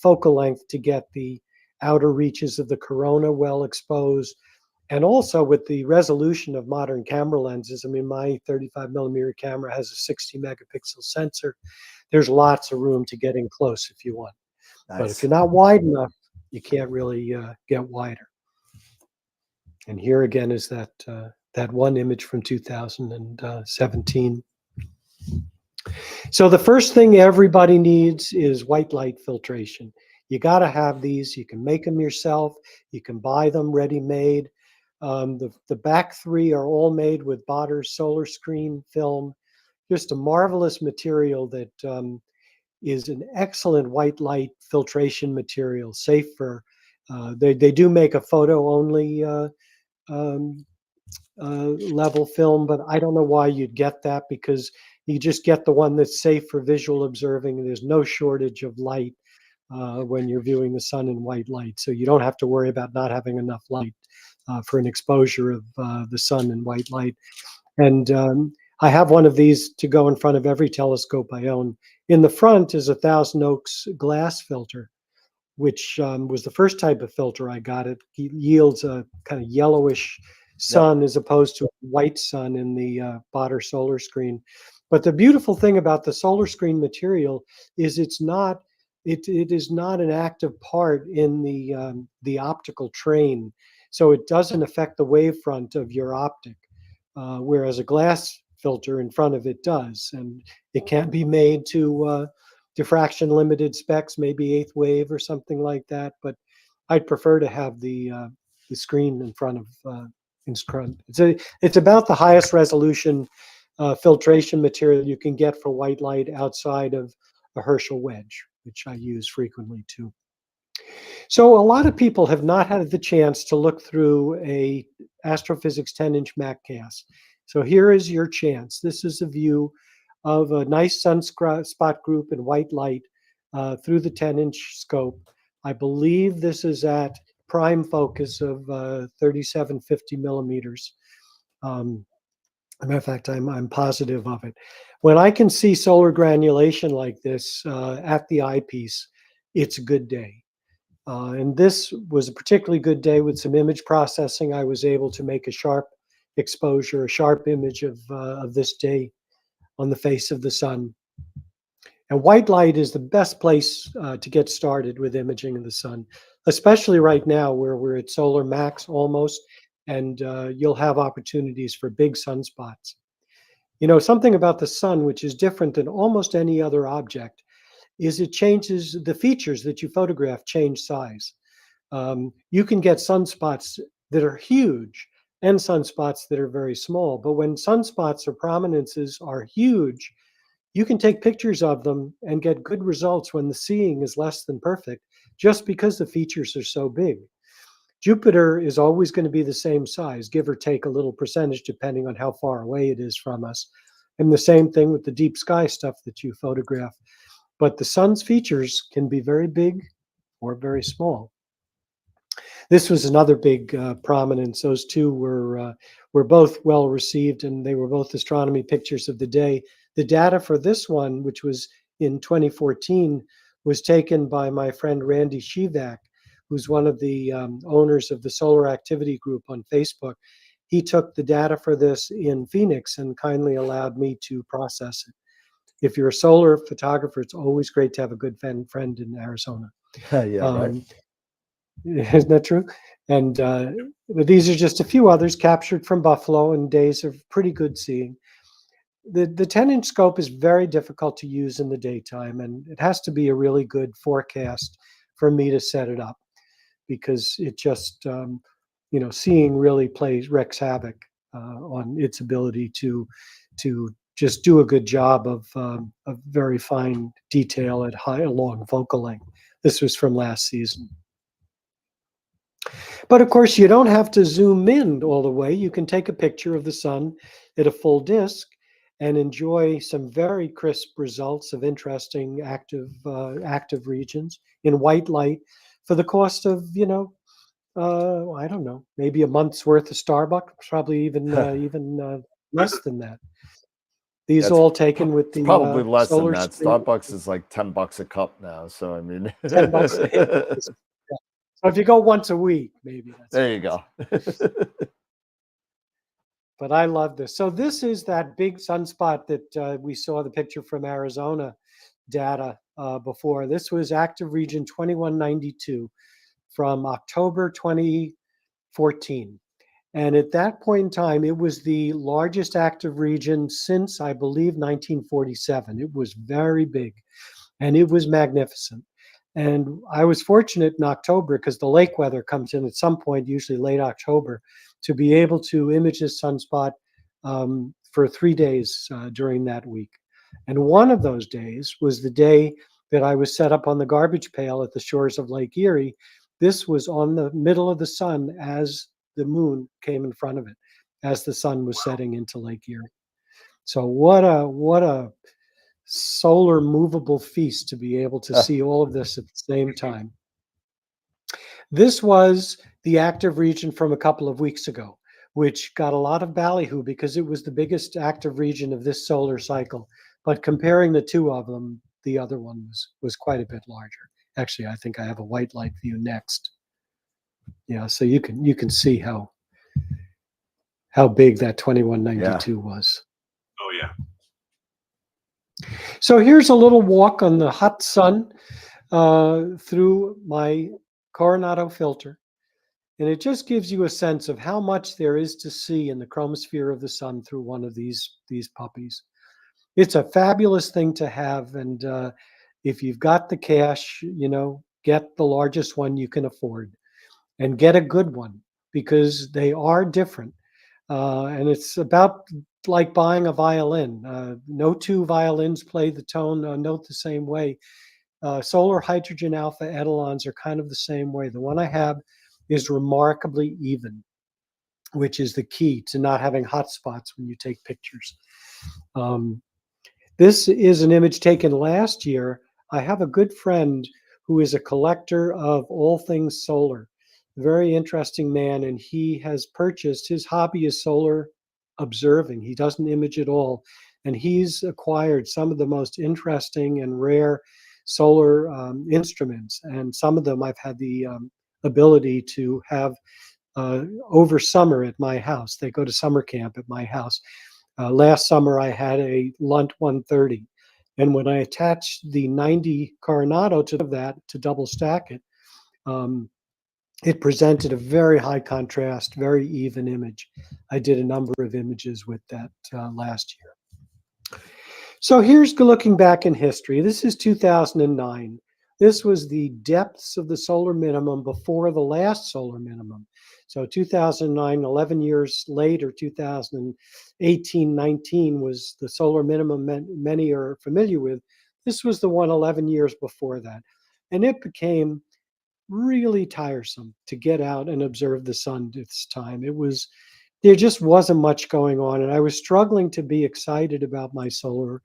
focal length to get the outer reaches of the corona well exposed. And also with the resolution of modern camera lenses, I mean, my 35 millimeter camera has a 60 megapixel sensor. There's lots of room to get in close if you want. Nice. But if you're not wide enough, you can't really get wider. And here again is that one image from 2017. So the first thing everybody needs is white light filtration. You got to have these. You can make them yourself. You can buy them ready-made. The back three are all made with Botter's solar screen film. Just a marvelous material that is an excellent white light filtration material, safe for, they do make a photo only level film, but I don't know why you'd get that, because you just get the one that's safe for visual observing, and there's no shortage of light when you're viewing the sun in white light. So you don't have to worry about not having enough light for an exposure of the sun in white light. And I have one of these to go in front of every telescope I own. In the front is a Thousand Oaks glass filter, which was the first type of filter I got. It yields a kind of yellowish sun, as opposed to a white sun in the Botter solar screen. But the beautiful thing about the solar screen material is it is not an active part in the optical train. So it doesn't affect the wavefront of your optic, whereas a glass filter in front of it does. And it can be made to diffraction limited specs, maybe eighth wave or something like that. But I'd prefer to have the screen in front of it's about the highest resolution filtration material you can get for white light outside of a Herschel wedge, which I use frequently too. So a lot of people have not had the chance to look through a Astrophysics 10-inch MacCast. So here is your chance. This is a view of a nice sunspot group in white light through the 10-inch scope. I believe this is at prime focus of 3750 millimeters. As a matter of fact, I'm positive of it. When I can see solar granulation like this at the eyepiece, it's a good day. And this was a particularly good day with some image processing. I was able to make a sharp exposure, a sharp image of this day on the face of the sun. And white light is the best place to get started with imaging of the sun, especially right now where we're at solar max almost, and you'll have opportunities for big sunspots. You know, something about the sun, which is different than almost any other object, is it changes the features that you photograph change size. You can get sunspots that are huge and sunspots that are very small. But when sunspots or prominences are huge, you can take pictures of them and get good results when the seeing is less than perfect, just because the features are so big. Jupiter is always going to be the same size, give or take a little percentage, depending on how far away it is from us. And the same thing with the deep sky stuff that you photograph. But the sun's features can be very big or very small. This was another big prominence. Those two were both well received, and they were both astronomy pictures of the day. The data for this one, which was in 2014, was taken by my friend Randy Shivak, who's one of the owners of the Solar Activity Group on Facebook. He took the data for this in Phoenix and kindly allowed me to process it. If you're a solar photographer, it's always great to have a good friend in Arizona. Yeah, right. Isn't that true? And but these are just a few others captured from Buffalo in days of pretty good seeing. The 10-inch scope is very difficult to use in the daytime, and it has to be a really good forecast for me to set it up, because it just, you know, seeing really wreaks havoc on its ability to just do a good job of very fine detail at long focal length. This was from last season. But of course, you don't have to zoom in all the way. You can take a picture of the sun at a full disk and enjoy some very crisp results of interesting active regions in white light for the cost of, you know, I don't know, maybe a month's worth of Starbucks, probably even less than that. These That's all taken with the probably less than solar that. screen. Starbucks is like $10 a cup now. So I mean, $10 a hit. So if you go once a week, maybe that's there you go. But I love this. So this is that big sunspot that we saw the picture from Arizona data before. This was active region 2192 from October 2014. And at that point in time, it was the largest active region since, I believe, 1947. It was very big and it was magnificent. And I was fortunate in October, because the lake weather comes in at some point, usually late October, to be able to image this sunspot for 3 days during that week. And one of those days was the day that I was set up on the garbage pail at the shores of Lake Erie. This was on the middle of the sun as the moon came in front of it, as the sun was setting into Lake Erie. So what a solar movable feast to be able to see all of this at the same time. This was the active region from a couple of weeks ago, which got a lot of ballyhoo because it was the biggest active region of this solar cycle. But comparing the two of them, the other one was quite a bit larger. Actually, I think I have a white light view next. Yeah, so you can see how big that 2192 was. Oh yeah. So here's a little walk on the hot sun through my Coronado filter. And it just gives you a sense of how much there is to see in the chromosphere of the sun through one of these puppies. It's a fabulous thing to have. And if you've got the cash, you know, get the largest one you can afford and get a good one, because they are different. And it's about like buying a violin. No two violins play the tone note the same way. Solar hydrogen alpha etalons are kind of the same way. The one I have is remarkably even, which is the key to not having hot spots when you take pictures. This is an image taken last year. I have a good friend who is a collector of all things solar. Very interesting man, and he has purchased, his hobby is solar observing. He doesn't image at all, and he's acquired some of the most interesting and rare solar instruments, and some of them I've had the ability to have over summer at my house. They go to summer camp at my house. Last summer I had a Lunt 130, And when I attached the 90 Coronado to that to double stack it, it presented a very high contrast, very even image. I did a number of images with that last year. So here's looking back in history. This is 2009. This was the depths of the solar minimum before the last solar minimum. So 2009, 11 years later, 2018, 19 was the solar minimum many are familiar with. This was the one 11 years before that. And it became really tiresome to get out and observe the sun this time. There just wasn't much going on, and I was struggling to be excited about my solar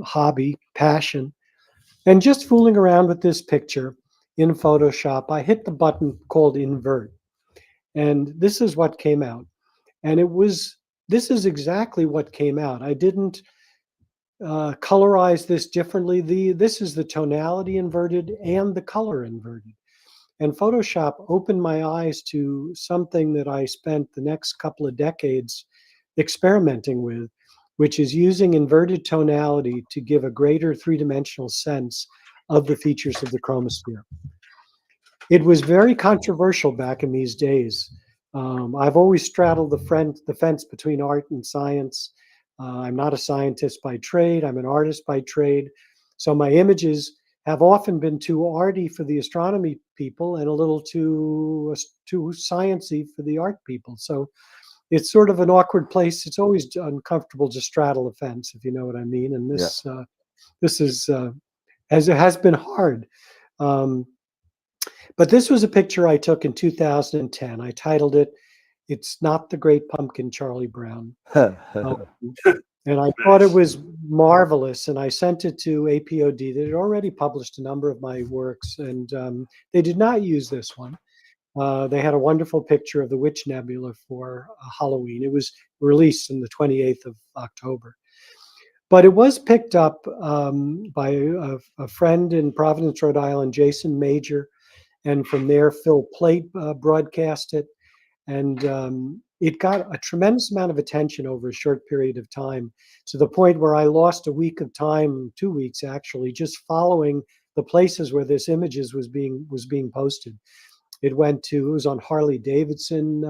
hobby, passion, and just fooling around with this picture in Photoshop. I hit the button called invert, and this is what came out. And this is exactly what came out. I didn't colorize this differently. This is the tonality inverted and the color inverted. And Photoshop opened my eyes to something that I spent the next couple of decades experimenting with, which is using inverted tonality to give a greater three-dimensional sense of the features of the chromosphere. It was very controversial back in these days. I've always straddled the fence between art and science. I'm not a scientist by trade. I'm an artist by trade. So my images have often been too arty for the astronomy people and a little too sciencey for the art people. So it's sort of an awkward place. It's always uncomfortable to straddle a fence, if you know what I mean. And this has been hard. But this was a picture I took in 2010. I titled it, "It's Not the Great Pumpkin, Charlie Brown." And I thought it was marvelous, and I sent it to APOD. They had already published a number of my works, and they did not use this one. They had a wonderful picture of the Witch Nebula for Halloween. It was released on the 28th of October. But it was picked up by a friend in Providence, Rhode Island, Jason Major, and from there, Phil Plate broadcast it. And it got a tremendous amount of attention over a short period of time, to the point where I lost a week of time, 2 weeks actually, just following the places where this images was being posted. It was on Harley Davidson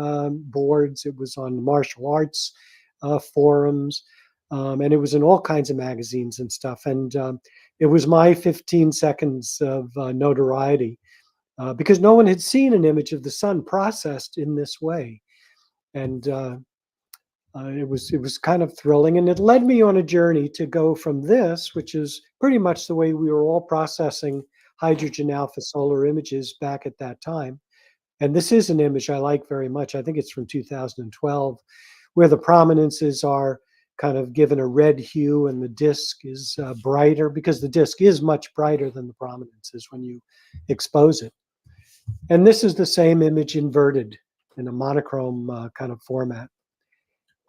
boards, it was on martial arts forums, and it was in all kinds of magazines and stuff. And it was my 15 seconds of notoriety, because no one had seen an image of the sun processed in this way. And it was kind of thrilling, and it led me on a journey to go from this, which is pretty much the way we were all processing hydrogen alpha solar images back at that time. And this is an image I like very much. I think it's from 2012, where the prominences are kind of given a red hue and the disk is brighter, because the disk is much brighter than the prominences when you expose it. And this is the same image inverted in a monochrome kind of format.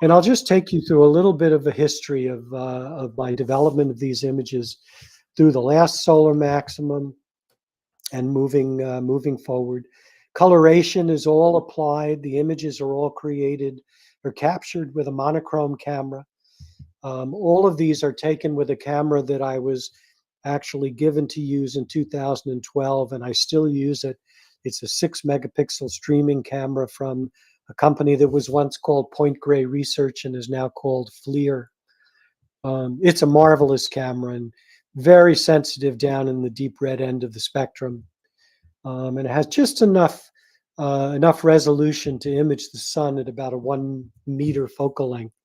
And I'll just take you through a little bit of a history of my development of these images through the last solar maximum and moving forward. Coloration is all applied. The images are all created or captured with a monochrome camera. All of these are taken with a camera that I was actually given to use in 2012, and I still use it. It's a 6-megapixel streaming camera from a company that was once called Point Grey Research and is now called FLIR. It's a marvelous camera and very sensitive down in the deep red end of the spectrum. And it has just enough resolution to image the sun at about a 1 meter focal length.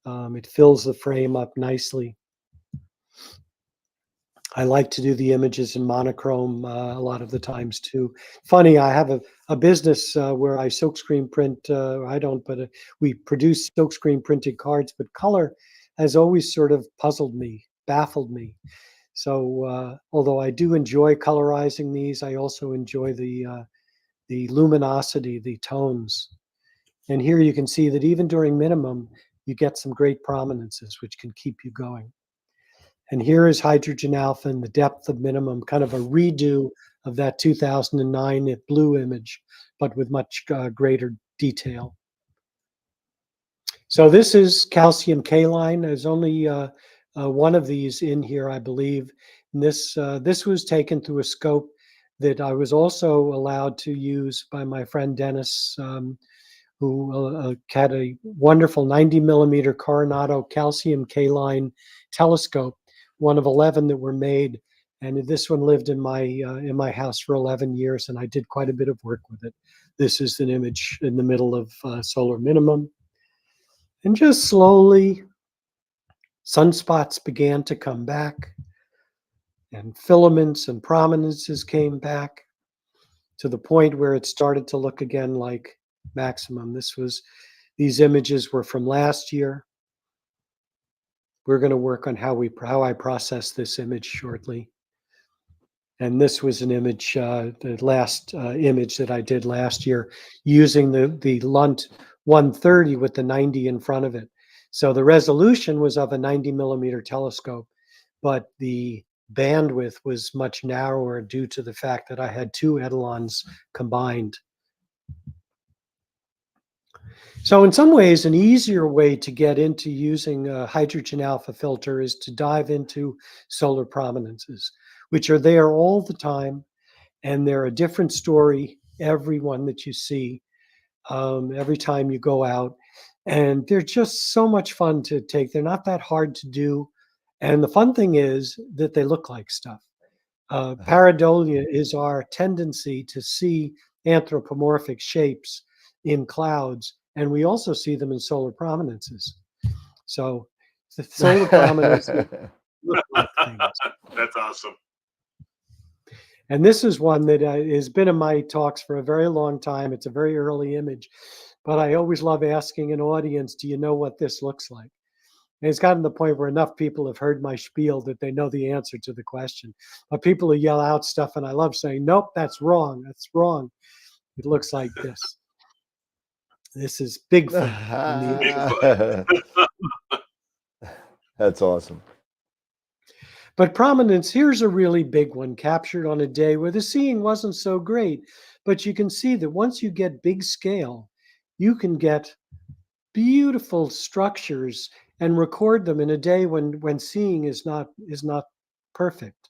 It fills the frame up nicely. I like to do the images in monochrome a lot of the times too. Funny, I have a business where I silkscreen print. I don't, but we produce silkscreen printed cards. But color has always sort of puzzled me, baffled me. So although I do enjoy colorizing these, I also enjoy the luminosity, the tones. And here you can see that even during minimum, you get some great prominences, which can keep you going. And here is hydrogen alpha in the depth of minimum, kind of a redo of that 2009 blue image, but with much greater detail. So this is calcium kaolin. There's only one of these in here, I believe. And this was taken through a scope that I was also allowed to use by my friend Dennis, who had a wonderful 90 millimeter Coronado calcium K-line telescope, one of 11 that were made. And this one lived in my house for 11 years, and I did quite a bit of work with it. This is an image in the middle of solar minimum. And just slowly, sunspots began to come back, and filaments and prominences came back to the point where it started to look again like maximum. These images were from last year. We're going to work on how I process this image shortly. And this was an image, the last image that I did last year, using the Lunt 130 with the 90 in front of it. So the resolution was of a 90 millimeter telescope, but the bandwidth was much narrower due to the fact that I had two etalons combined. So in some ways, an easier way to get into using a hydrogen alpha filter is to dive into solar prominences, which are there all the time, and they're a different story, every one that you see, every time you go out. And they're just so much fun to take. They're not that hard to do. And the fun thing is that they look like stuff. Pareidolia is our tendency to see anthropomorphic shapes in clouds, and we also see them in solar prominences. So the solar prominences look like things. That's awesome. And this is one that has been in my talks for a very long time. It's a very early image, but I always love asking an audience, do you know what this looks like? And it's gotten to the point where enough people have heard my spiel that they know the answer to the question. But people who yell out stuff, and I love saying, nope, that's wrong. That's wrong. It looks like this. This is Bigfoot. That's awesome. But prominence, here's a really big one captured on a day where the seeing wasn't so great. But you can see that once you get big scale, you can get beautiful structures and record them in a day when seeing is not perfect.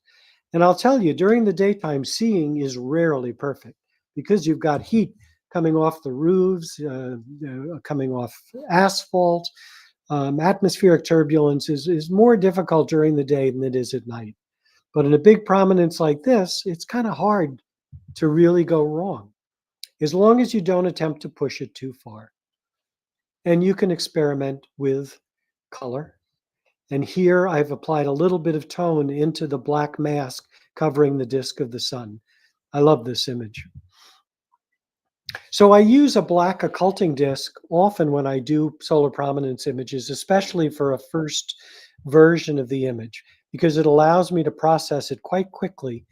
And I'll tell you, during the daytime, seeing is rarely perfect because you've got heat coming off the roofs, coming off asphalt. Atmospheric turbulence is more difficult during the day than it is at night. But in a big prominence like this, it's kind of hard to really go wrong, as long as you don't attempt to push it too far. And you can experiment with color. And here I've applied a little bit of tone into the black mask covering the disk of the sun. I love this image. So I use a black occulting disk often when I do solar prominence images, especially for a first version of the image, because it allows me to process it quite quickly.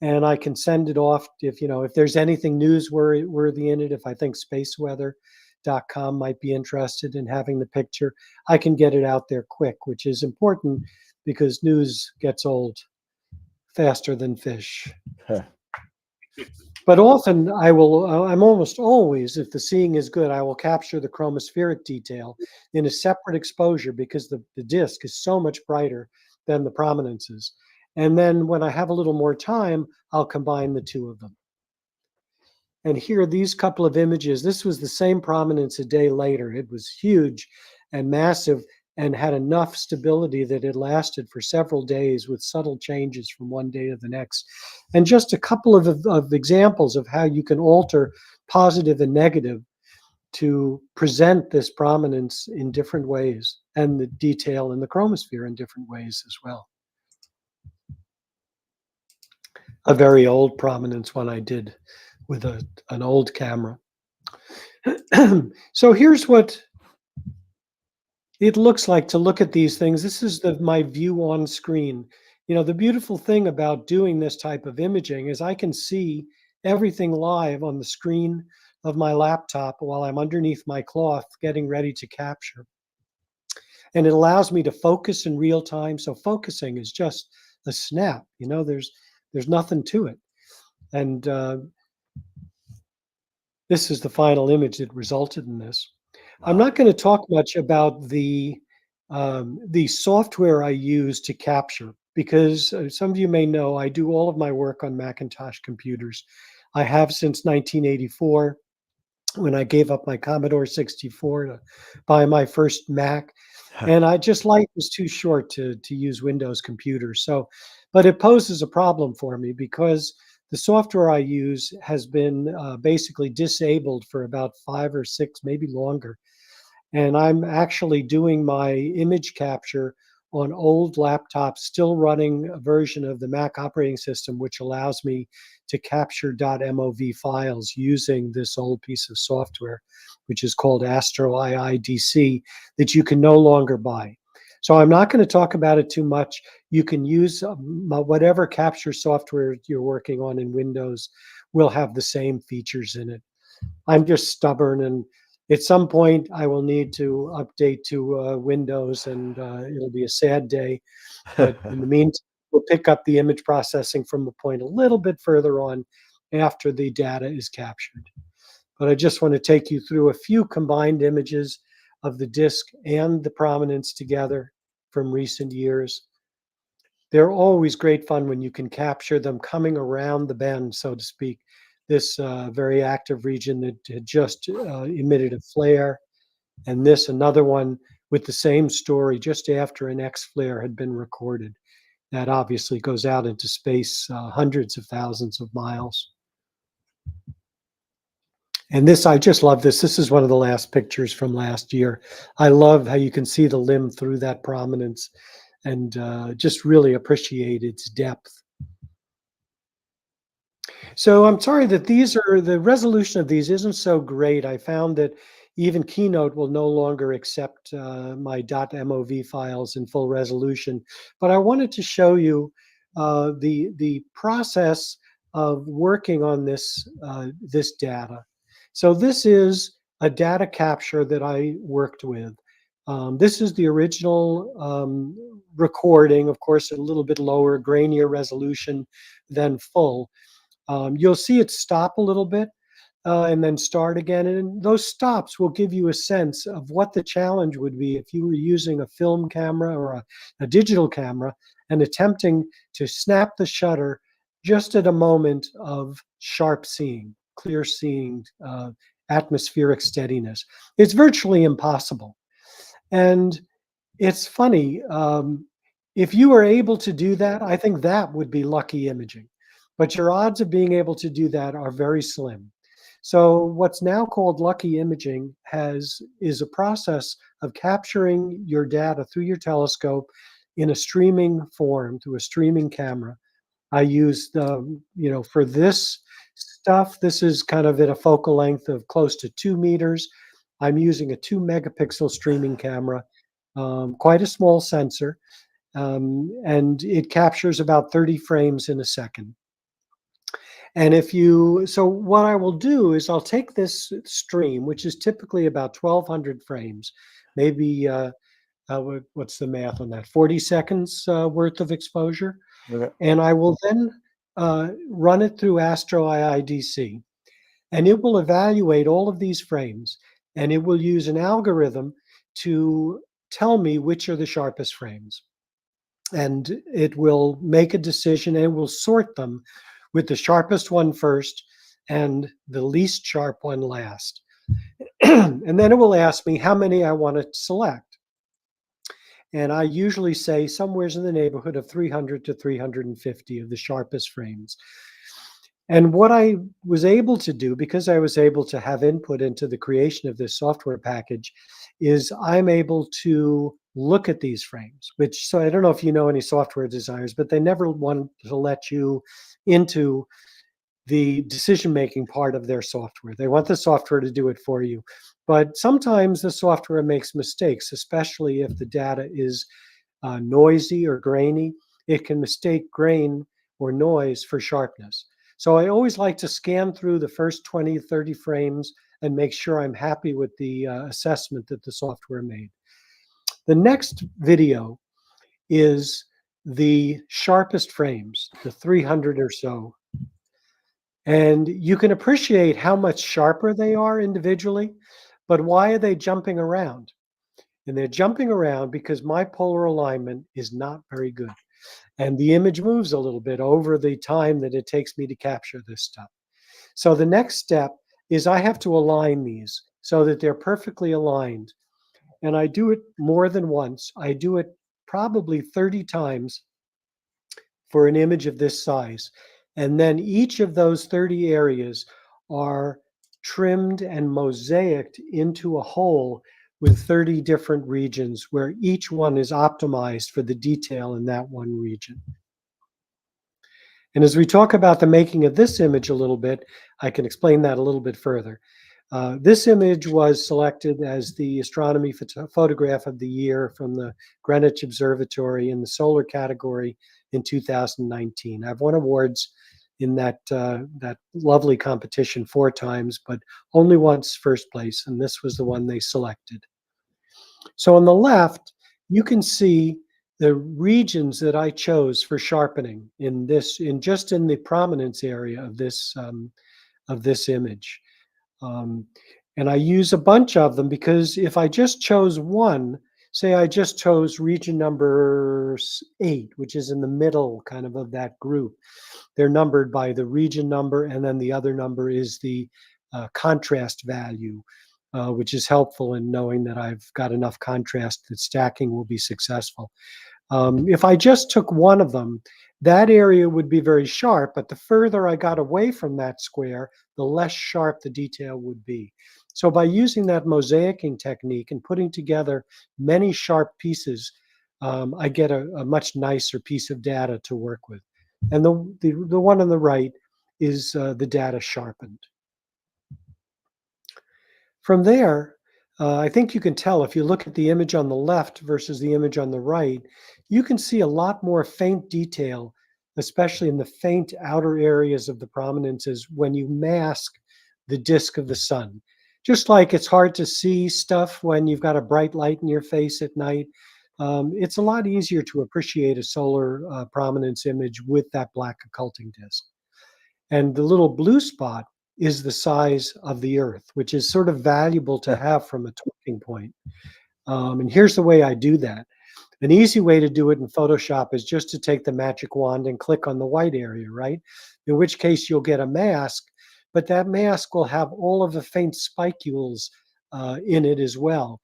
And I can send it off if there's anything newsworthy in it. If I think spaceweather.com might be interested in having the picture, I can get it out there quick, which is important because news gets old faster than fish. But often I'm almost always, if the seeing is good, I will capture the chromospheric detail in a separate exposure because the disk is so much brighter than the prominences. And then when I have a little more time, I'll combine the two of them. And here, these couple of images, this was the same prominence a day later. It was huge and massive and had enough stability that it lasted for several days with subtle changes from one day to the next. And just a couple of examples of how you can alter positive and negative to present this prominence in different ways, and the detail in the chromosphere in different ways as well. A very old prominence one I did with an old camera. So here's what it looks like to look at these things. This is my view on screen. The beautiful thing about doing this type of imaging is I can see everything live on the screen of my laptop while I'm underneath my cloth getting ready to capture. And it allows me to focus in real time. So focusing is just a snap. There's nothing to it. And this is the final image that resulted in this. Wow. I'm not going to talk much about the the software I use to capture, because some of you may know I do all of my work on Macintosh computers. I have since 1984, when I gave up my Commodore 64 to buy my first Mac. And life was too short to use Windows computers. So, but it poses a problem for me because the software I use has been basically disabled for about 5 or 6, maybe longer. And I'm actually doing my image capture on old laptops, still running a version of the Mac operating system, which allows me to capture .mov files using this old piece of software, which is called AstroWorld, that you can no longer buy. So I'm not going to talk about it too much. You can use whatever capture software you're working on in Windows will have the same features in it. I'm just stubborn, and at some point I will need to update to Windows, and it'll be a sad day. But in the meantime, we'll pick up the image processing from a point a little bit further on after the data is captured. But I just want to take you through a few combined images of the disk and the prominence together from recent years. They're always great fun when you can capture them coming around the bend, so to speak. This very active region that had just emitted a flare, and this another one with the same story just after an X flare had been recorded. That obviously goes out into space hundreds of thousands of miles. And this, I just love this. This is one of the last pictures from last year. I love how you can see the limb through that prominence, and just really appreciate its depth. So I'm sorry that the resolution of these isn't so great. I found that even Keynote will no longer accept my .mov files in full resolution. But I wanted to show you the process of working on this data. So this is a data capture that I worked with. This is the original recording, of course, a little bit lower, grainier resolution than full. You'll see it stop a little bit and then start again. And those stops will give you a sense of what the challenge would be if you were using a film camera or a digital camera and attempting to snap the shutter just at a moment of sharp seeing, clear seeing, atmospheric steadiness. It's virtually impossible. And it's funny, if you were able to do that, I think that would be lucky imaging. But your odds of being able to do that are very slim. So what's now called lucky imaging is a process of capturing your data through your telescope in a streaming form, through a streaming camera. I use for this stuff, this is kind of at a focal length of close to 2 meters. I'm using a 2 megapixel streaming camera, quite a small sensor, and it captures about 30 frames in a second. And so what I will do is I'll take this stream, which is typically about 1,200 frames, maybe, what's the math on that? 40 seconds worth of exposure. Okay. And I will then run it through AstroWorld, and it will evaluate all of these frames, and it will use an algorithm to tell me which are the sharpest frames. And it will make a decision and will sort them with the sharpest one first and the least sharp one last. And then it will ask me how many I want to select. And I usually say somewhere in the neighborhood of 300 to 350 of the sharpest frames. And what I was able to do, because I was able to have input into the creation of this software package, is I'm able to look at these frames, so I don't know if you know any software designers, but they never want to let you into the decision-making part of their software. They want the software to do it for you. But sometimes the software makes mistakes, especially if the data is noisy or grainy. It can mistake grain or noise for sharpness. So I always like to scan through the first 20, 30 frames and make sure I'm happy with the assessment that the software made. The next video is the sharpest frames, the 300 or so. And you can appreciate how much sharper they are individually, but why are they jumping around? And they're jumping around because my polar alignment is not very good. And the image moves a little bit over the time that it takes me to capture this stuff. So the next step is I have to align these so that they're perfectly aligned. And I do it more than once. I do it probably 30 times for an image of this size. And then each of those 30 areas are trimmed and mosaicked into a whole with 30 different regions where each one is optimized for the detail in that one region. And as we talk about the making of this image a little bit, I can explain that a little bit further. This image was selected as the astronomy photograph of the year from the Greenwich Observatory in the solar category in 2019. I've won awards in that lovely competition 4 times, but only once first place, and this was the one they selected. So on the left, you can see the regions that I chose for sharpening in just in the prominence area of this image. And I use a bunch of them because if I just chose one, say I just chose region number 8, which is in the middle kind of that group, they're numbered by the region number, and then the other number is the contrast value, which is helpful in knowing that I've got enough contrast that stacking will be successful. If I just took one of them, that area would be very sharp, but the further I got away from that square, the less sharp the detail would be. So by using that mosaicing technique and putting together many sharp pieces, I get a much nicer piece of data to work with. And the one on the right is the data sharpened. From there, I think you can tell if you look at the image on the left versus the image on the right, you can see a lot more faint detail, especially in the faint outer areas of the prominences when you mask the disk of the sun. Just like it's hard to see stuff when you've got a bright light in your face at night, it's a lot easier to appreciate a solar prominence image with that black occulting disk. And the little blue spot is the size of the Earth, which is sort of valuable to have from a talking point. And here's the way I do that. An easy way to do it in Photoshop is just to take the magic wand and click on the white area, right? In which case you'll get a mask, but that mask will have all of the faint spicules in it as well.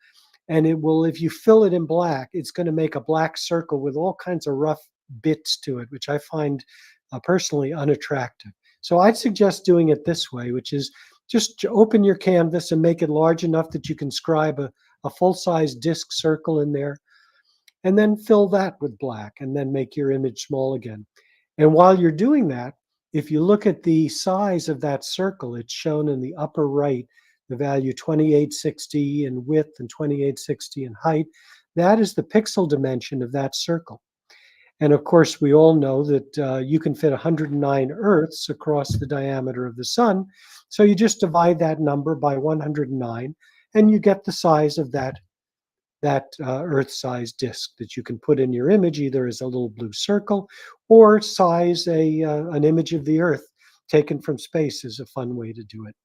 And it will, if you fill it in black, it's going to make a black circle with all kinds of rough bits to it, which I find personally unattractive. So I'd suggest doing it this way, which is just open your canvas and make it large enough that you can scribe a full-size disk circle in there, and then fill that with black, and then make your image small again. And while you're doing that, if you look at the size of that circle, it's shown in the upper right, the value 2860 in width and 2860 in height. That is the pixel dimension of that circle. And of course, we all know that you can fit 109 Earths across the diameter of the sun. So you just divide that number by 109, and you get the size of that Earth-sized disk that you can put in your image, either as a little blue circle or size an image of the Earth taken from space is a fun way to do it.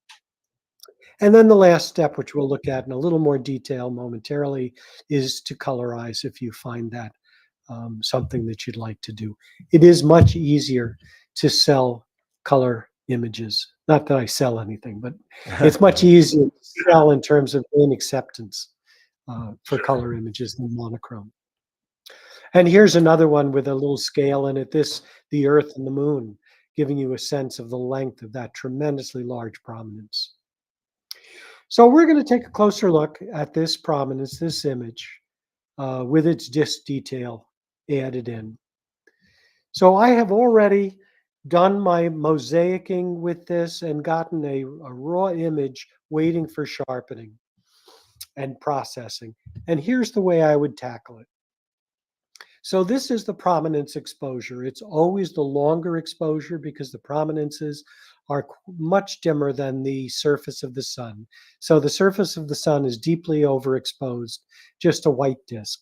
And then the last step, which we'll look at in a little more detail momentarily, is to colorize if you find that something that you'd like to do. It is much easier to sell color images. Not that I sell anything, but it's much easier to sell in terms of gain acceptance for color images than monochrome. And here's another one with a little scale in it, the Earth and the Moon, giving you a sense of the length of that tremendously large prominence. So we're going to take a closer look at this prominence, this image, with its disk detail added in. So I have already done my mosaicing with this and gotten a raw image waiting for sharpening and processing. And here's the way I would tackle it. So this is the prominence exposure. It's always the longer exposure because the prominences are much dimmer than the surface of the sun. So the surface of the sun is deeply overexposed, just a white disk.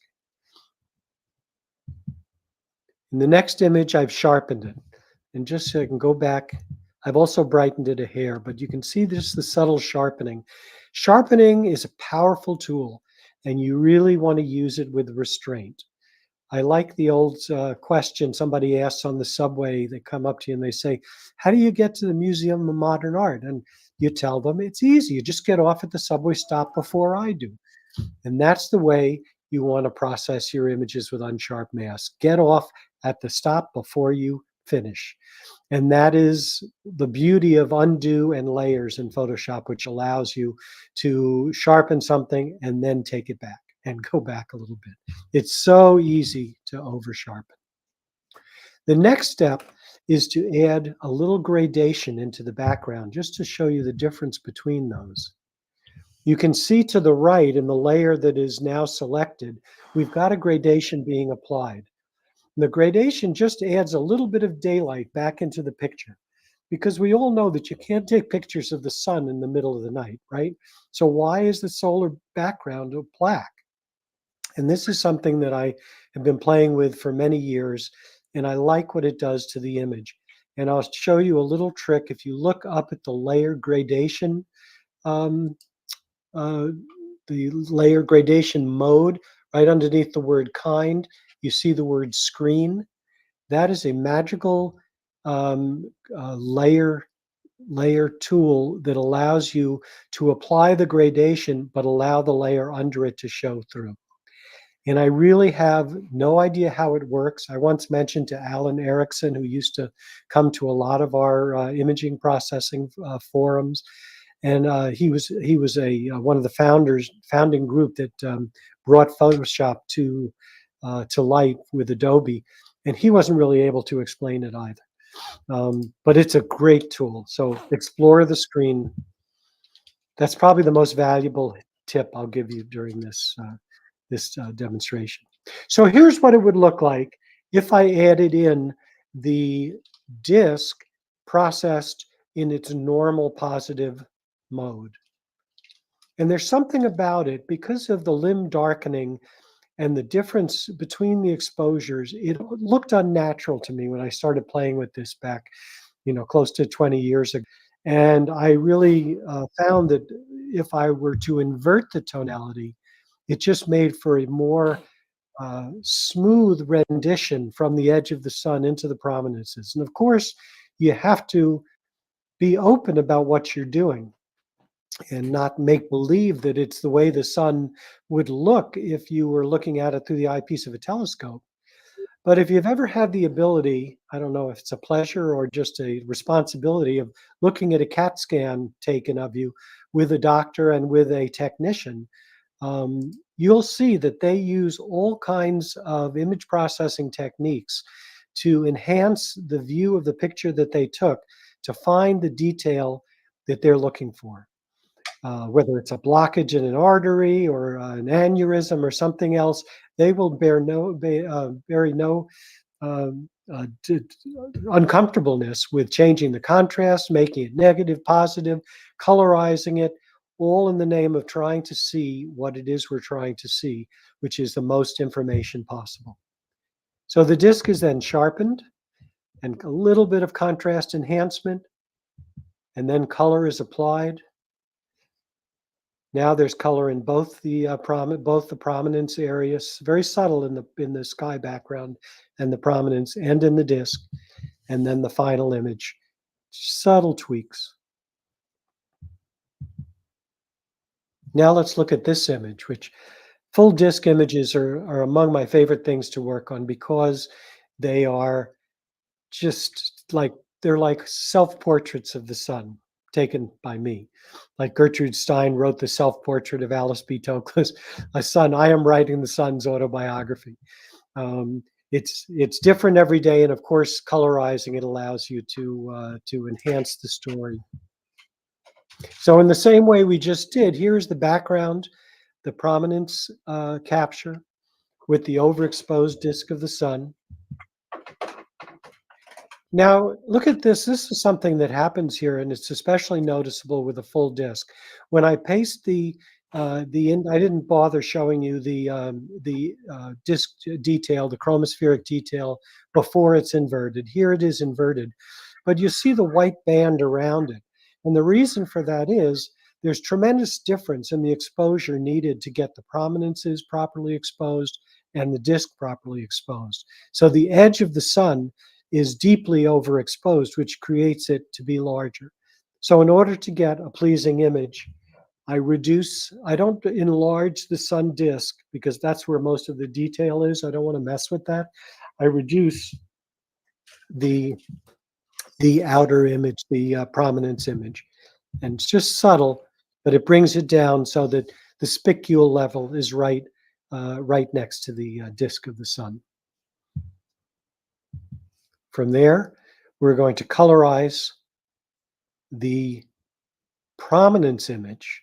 In the next image, I've sharpened it. And just so I can go back, I've also brightened it a hair, but you can see this, the subtle sharpening. Sharpening is a powerful tool. and you really want to use it with restraint. I like the old question somebody asks on the subway. They come up to you and they say, how do you get to the Museum of Modern Art? And you tell them it's easy. You just get off at the subway stop before I do. And that's the way you want to process your images with unsharp masks. Get off at the stop before you finish. And that is the beauty of undo and layers in Photoshop, which allows you to sharpen something and then take it back and go back a little bit. It's so easy to over sharpen. The next step is to add a little gradation into the background, just to show you the difference between those. You can see to the right in the layer that is now selected, we've got a gradation being applied. The gradation just adds a little bit of daylight back into the picture, because we all know that you can't take pictures of the sun in the middle of the night, right? So why is the solar background black? And this is something that I have been playing with for many years, and I like what it does to the image. And I'll show you a little trick. If you look up at the layer gradation, the layer gradation mode, right underneath the word kind, you see the word screen. That is a magical layer tool that allows you to apply the gradation, but allow the layer under it to show through. And I really have no idea how it works. I once mentioned to Alan Erickson, who used to come to a lot of our imaging processing forums, and he was one of the founding group that brought Photoshop to light with Adobe, and he wasn't really able to explain it either. But it's a great tool. So explore the screen. That's probably the most valuable tip I'll give you during this demonstration. So here's what it would look like if I added in the disk processed in its normal positive mode. And there's something about it, because of the limb darkening and the difference between the exposures, it looked unnatural to me when I started playing with this back, close to 20 years ago. And I really found that if I were to invert the tonality, it just made for a more smooth rendition from the edge of the sun into the prominences. And of course, you have to be open about what you're doing and not make believe that it's the way the sun would look if you were looking at it through the eyepiece of a telescope. But if you've ever had the ability, I don't know if it's a pleasure or just a responsibility, of looking at a CAT scan taken of you with a doctor and with a technician, you'll see that they use all kinds of image processing techniques to enhance the view of the picture that they took to find the detail that they're looking for. Whether it's a blockage in an artery or an aneurysm or something else, they will bear no uncomfortableness with changing the contrast, making it negative, positive, colorizing it, all in the name of trying to see what it is we're trying to see, which is the most information possible. So the disc is then sharpened and a little bit of contrast enhancement, and then color is applied. Now there's color in both the prominence areas, very subtle in the sky background and the prominence, and in the disk, and then the final image. Subtle tweaks. Now let's look at this image, which full disk images are among my favorite things to work on, because they are just like, they're like self-portraits of the sun taken by me. Like Gertrude Stein wrote the self-portrait of Alice B. Toklas, a son. I am writing the son's autobiography. It's different every day, and of course, colorizing it allows you to enhance the story. So in the same way we just did, here's the background, the prominence capture with the overexposed disk of the sun. Now, look at this. This is something that happens here, and it's especially noticeable with a full disk. When I paste I didn't bother showing you the disk detail, the chromospheric detail, before it's inverted. Here it is inverted, but you see the white band around it. And the reason for that is there's tremendous difference in the exposure needed to get the prominences properly exposed and the disk properly exposed. So the edge of the sun is deeply overexposed, which creates it to be larger. So in order to get a pleasing image, I don't enlarge the sun disk because that's where most of the detail is. I don't want to mess with that. I reduce the outer image, the prominence image. And it's just subtle, but it brings it down so that the spicule level is right next to the disk of the sun. From there, we're going to colorize the prominence image.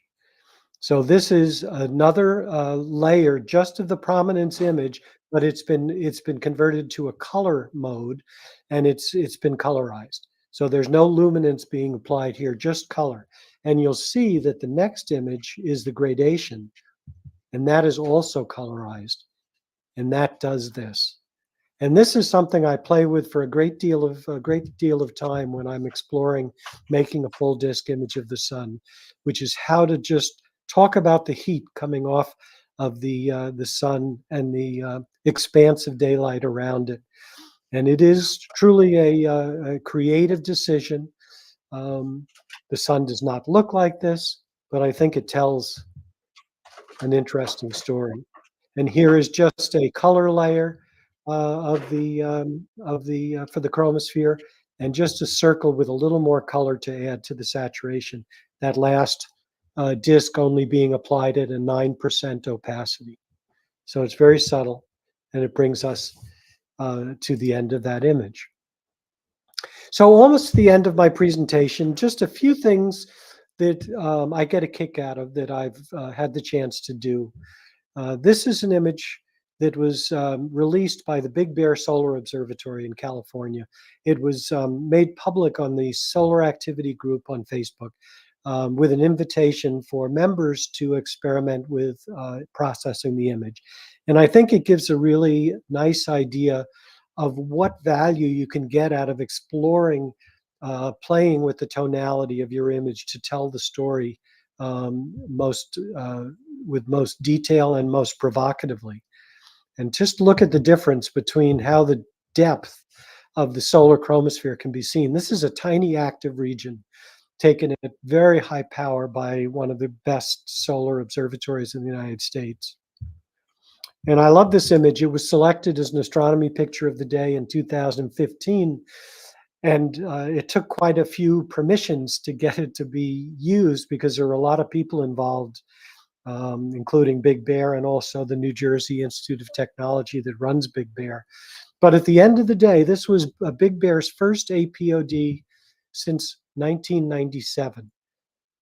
So this is another layer just of the prominence image, but it's been converted to a color mode, and it's been colorized. So there's no luminance being applied here, just color. And you'll see that the next image is the gradation, and that is also colorized, and that does this. And this is something I play with for a great deal of time when I'm exploring making a full disk image of the sun, which is how to just talk about the heat coming off of the sun and the expanse of daylight around it. And it is truly a creative decision. The sun does not look like this, but I think it tells an interesting story. And here is just a color layer for the chromosphere, and just a circle with a little more color to add to the saturation. That last disk only being applied at a 9% opacity. So it's very subtle, and it brings us to the end of that image. So almost the end of my presentation, just a few things that I get a kick out of that I've had the chance to do. This is an image that was released by the Big Bear Solar Observatory in California. It was made public on the Solar Activity Group on Facebook with an invitation for members to experiment with processing the image. And I think it gives a really nice idea of what value you can get out of exploring, playing with the tonality of your image to tell the story with most detail and most provocatively. And just look at the difference between how the depth of the solar chromosphere can be seen. This is a tiny active region taken at very high power by one of the best solar observatories in the United States. And I love this image. It was selected as an astronomy picture of the day in 2015. And it took quite a few permissions to get it to be used because there were a lot of people involved, including Big Bear and also the New Jersey Institute of Technology that runs Big Bear. But at the end of the day, this was Big Bear's first APOD since 1997.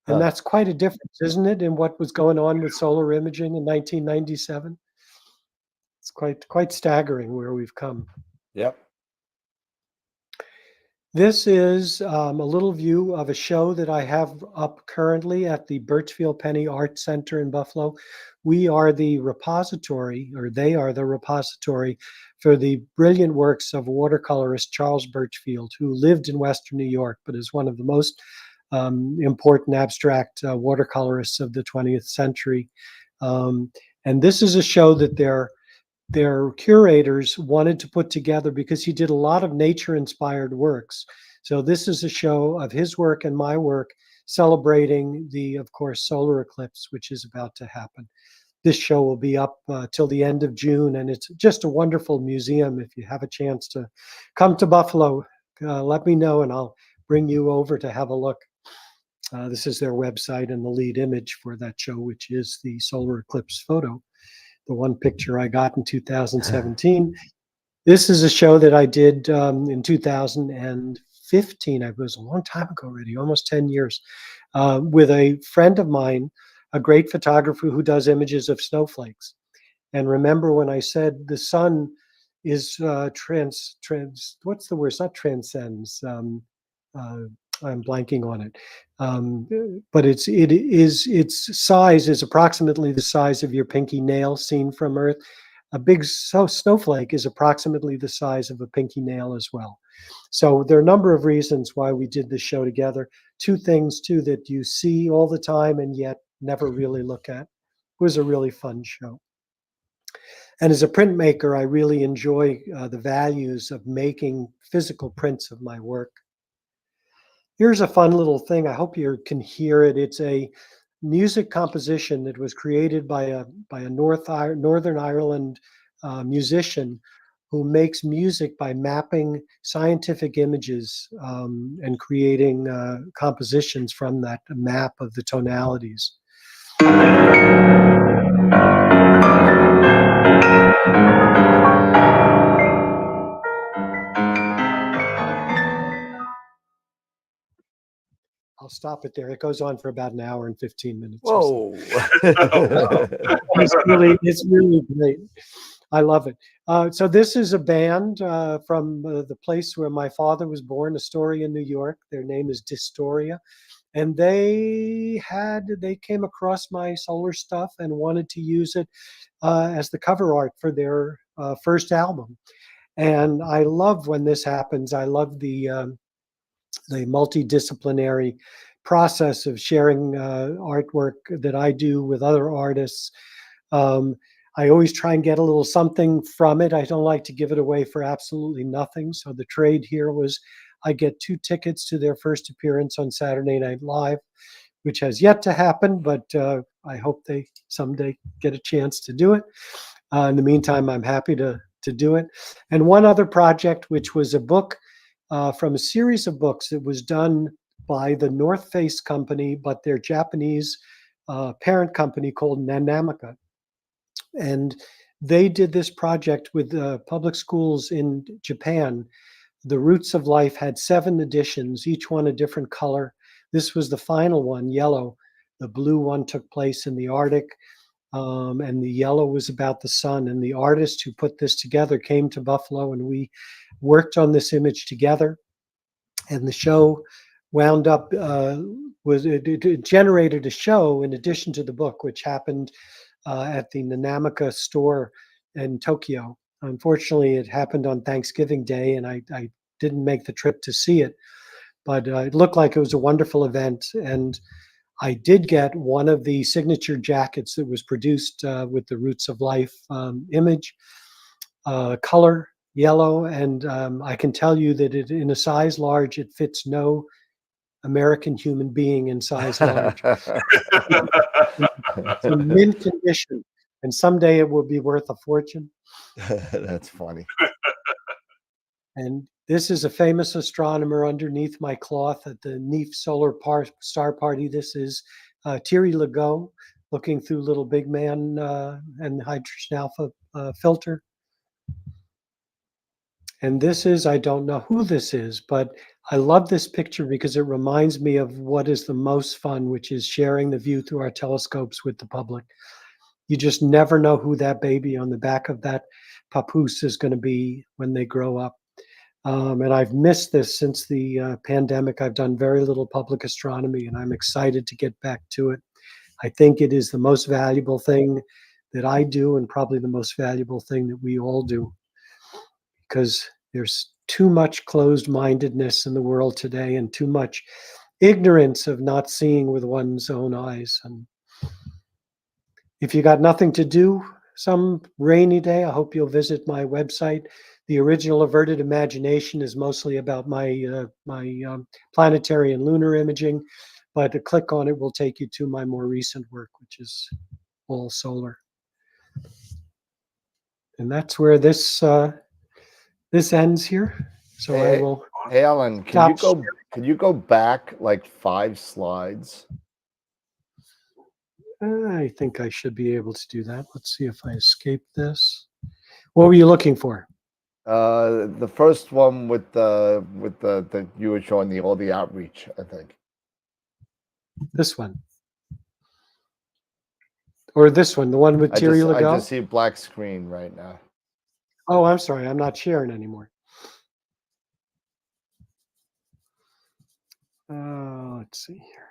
And that's quite a difference, isn't it, in what was going on with solar imaging in 1997? It's quite staggering where we've come. Yep. This is a little view of a show that I have up currently at the Birchfield Penny Art Center in Buffalo. We are the repository, or they are the repository, for the brilliant works of watercolorist Charles Birchfield, who lived in Western New York, but is one of the most important abstract watercolorists of the 20th century. And this is a show that their curators wanted to put together because he did a lot of nature-inspired works. So this is a show of his work and my work celebrating the, of course, solar eclipse, which is about to happen. This show will be up till the end of June, and it's just a wonderful museum. If you have a chance to come to Buffalo, let me know, and I'll bring you over to have a look. This is their website and the lead image for that show, which is the solar eclipse photo. The one picture I got in 2017. This is a show that I did in 2015. It was a long time ago already, almost 10 years, with a friend of mine, a great photographer who does images of snowflakes. And remember when I said the sun is what's the word? It's not transcends. I'm blanking on it, but its size is approximately the size of your pinky nail seen from Earth. A big snowflake is approximately the size of a pinky nail as well. So there are a number of reasons why we did this show together. Two things too that you see all the time and yet never really look at. It was a really fun show. And as a printmaker, I really enjoy the values of making physical prints of my work. Here's a fun little thing. I hope you can hear it. It's a music composition that was created by a Northern Ireland musician who makes music by mapping scientific images and creating compositions from that map of the tonalities. I'll stop it there. It goes on for about an hour and 15 minutes. Whoa. It's really great. I love it. So this is a band from the place where my father was born, Astoria, New York. Their name is Dystoria. And they came across my solar stuff and wanted to use it as the cover art for their first album. And I love when this happens. I love the multidisciplinary process of sharing artwork that I do with other artists. I always try and get a little something from it. I don't like to give it away for absolutely nothing. So the trade here was I get 2 tickets to their first appearance on Saturday Night Live, which has yet to happen, but I hope they someday get a chance to do it. In the meantime, I'm happy to do it. And one other project, which was a book from a series of books that was done by the North Face company, but their Japanese parent company called Nanamica. And they did this project with public schools in Japan. The Roots of Life had 7 editions, each one a different color. This was the final one, yellow. The blue one took place in the Arctic, and the yellow was about the sun. And the artist who put this together came to Buffalo, and we worked on this image together. And the show wound up, it generated a show in addition to the book, which happened at the Nanamica store in Tokyo. Unfortunately, it happened on Thanksgiving Day, and I didn't make the trip to see it. But it looked like it was a wonderful event. And I did get one of the signature jackets that was produced with the Roots of Life image, color yellow. And I can tell you that in a size large, it fits no American human being in size large. It's in mint condition, and someday it will be worth a fortune. That's funny. And this is a famous astronomer underneath my cloth at the NEAF Solar Star Party. This is Thierry Legault looking through little big man and hydrogen alpha filter. And this is, I don't know who this is, but I love this picture because it reminds me of what is the most fun, which is sharing the view through our telescopes with the public. You just never know who that baby on the back of that papoose is going to be when they grow up. And I've missed this since the pandemic. I've done very little public astronomy, and I'm excited to get back to it. I think it is the most valuable thing that I do, and probably the most valuable thing that we all do, because there's too much closed-mindedness in the world today and too much ignorance of not seeing with one's own eyes. And if you got nothing to do some rainy day, I hope you'll visit my website. The original Averted Imagination is mostly about my planetary and lunar imaging, but a click on it will take you to my more recent work, which is all solar. And that's where this ends here. So I will. Hey, Alan, can you go back like 5 slides? I think I should be able to do that. Let's see if I escape this. What were you looking for? The first one with the you were showing all the outreach, I think. This one. Or this one, the one with Thierry Legault? I just see a black screen right now. Oh, I'm sorry. I'm not sharing anymore. Let's see here.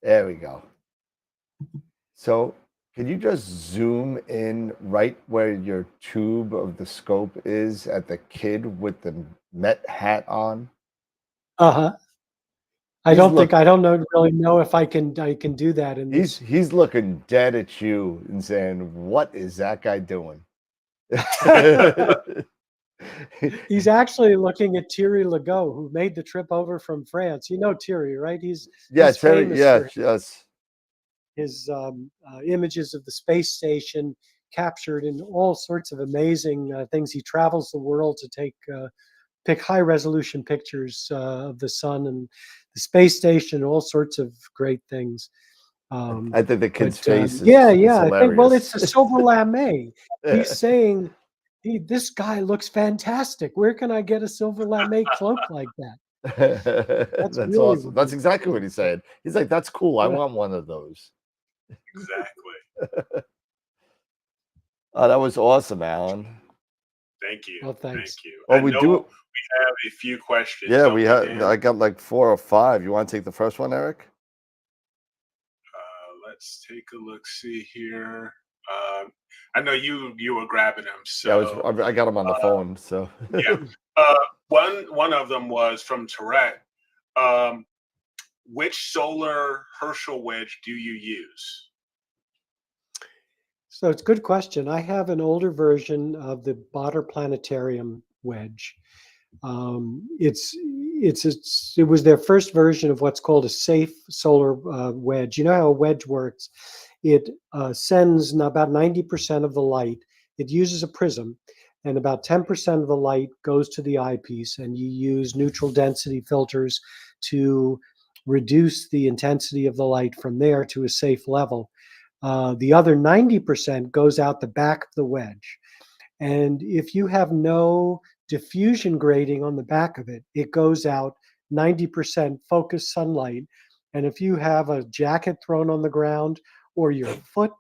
There we go. So can you just zoom in right where your tube of the scope is at the kid with the Met hat on? Uh-huh. I He's don't really know if I can do that in this. he's looking dead at you and saying, "What is that guy doing?" He's actually looking at Thierry Legault, who made the trip over from France. You know Thierry, right? Yeah, He's Terry. famous Yeah, for yes. his images of the space station captured in all sorts of amazing things. He travels the world to pick high resolution pictures of the sun and the space station, all sorts of great things. I think the kid's But face yeah, is I think, well, hilarious. it's a silver lame. He's saying, this guy looks fantastic. Where can I get a silver lame cloak like that? That's That's really awesome. what That's exactly what he's saying. He's like, "That's cool. I yeah. want one of those." Exactly. Oh, that was awesome, Alan. Thank you. Well, thanks. Thank you. Well, I we know do. we have a few questions. Yeah, don't we Dan? have. I got like 4 or 5. You want to take the first one, Eric? Let's take a look. See here. I know you were grabbing them. Yeah, So I got him on the phone. So yeah. One of them was from Tourette. Which solar Herschel wedge do you use? So it's a good question. I have an older version of the Botter Planetarium wedge. It was their first version of what's called a safe solar wedge. You know how a wedge works? It sends about 90% of the light. It uses a prism, and about 10% of the light goes to the eyepiece, and you use neutral density filters to reduce the intensity of the light from there to a safe level. The other 90% goes out the back of the wedge. And if you have no diffusion grading on the back of it, it goes out 90% focused sunlight. And if you have a jacket thrown on the ground or your foot,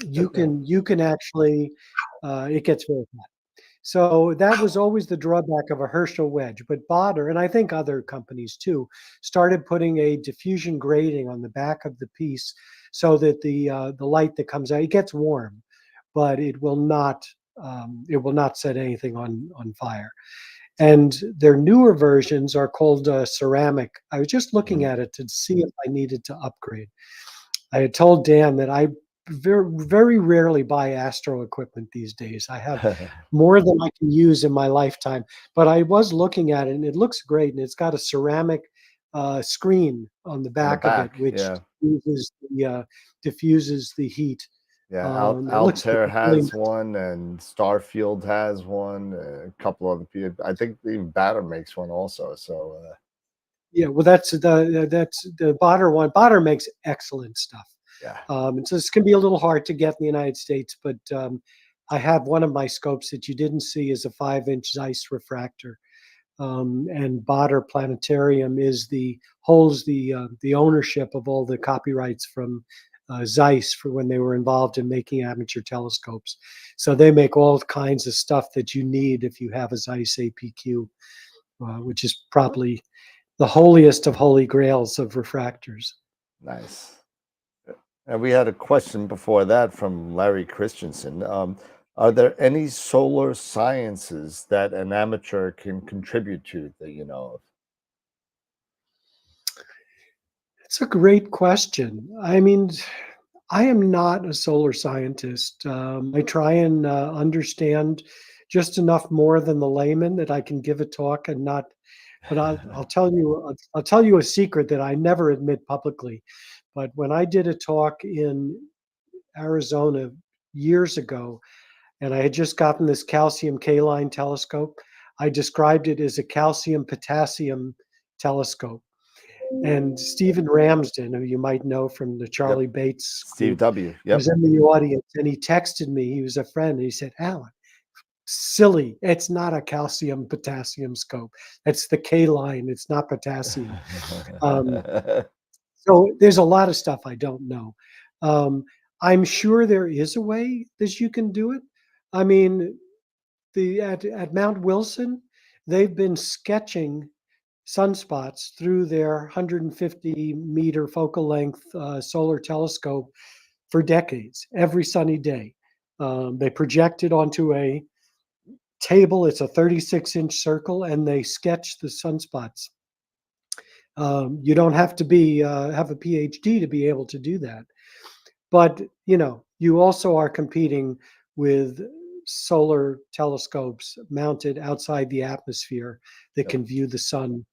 you can actually, it gets very hot. So that was always the drawback of a Herschel wedge. But Botter, and I think other companies too, started putting a diffusion grating on the back of the piece so that the light that comes out, it gets warm, but it will not set anything on fire. And their newer versions are called ceramic. I was just looking at it to see if I needed to upgrade. I had told Dan that I very rarely buy Astro equipment these days. I have more than I can use in my lifetime. But I was looking at it, and it looks great. And it's got a ceramic screen on the back of it, which diffuses the heat. Yeah, It looks Altair really has one, and Starfield has one. A couple other people. I think even Batter makes one also. So yeah. Well, that's the Botter one. Botter makes excellent stuff. yeah. So this can be a little hard to get in the United States, but I have one of my scopes that you didn't see is a 5-inch Zeiss refractor. And Botter Planetarium holds the ownership of all the copyrights from Zeiss for when they were involved in making amateur telescopes. So they make all kinds of stuff that you need if you have a Zeiss APQ, which is probably the holiest of holy grails of refractors. Nice. And we had a question before that from Larry Christensen. Are there any solar sciences that an amateur can contribute to that you know of? It's a great question. I mean, I am not a solar scientist. I try and understand just enough more than the layman that I can give a talk and not. But I'll tell you a secret that I never admit publicly. But when I did a talk in Arizona years ago, and I had just gotten this calcium K-line telescope, I described it as a calcium potassium telescope. And Stephen Ramsden, who you might know from the Charlie Bates Steve group, W. Yep. was in the audience, and he texted me. He was a friend, and he said, "Alan, silly. It's not a calcium potassium scope. That's the K line. It's not potassium." So there's a lot of stuff I don't know. I'm sure there is a way that you can do it. I mean, at Mount Wilson, they've been sketching sunspots through their 150-meter focal length solar telescope for decades, every sunny day. They project it onto a table. It's a 36-inch circle, and they sketch the sunspots. You don't have to have a PhD to be able to do that. But, you also are competing with solar telescopes mounted outside the atmosphere that Yep. can view the sun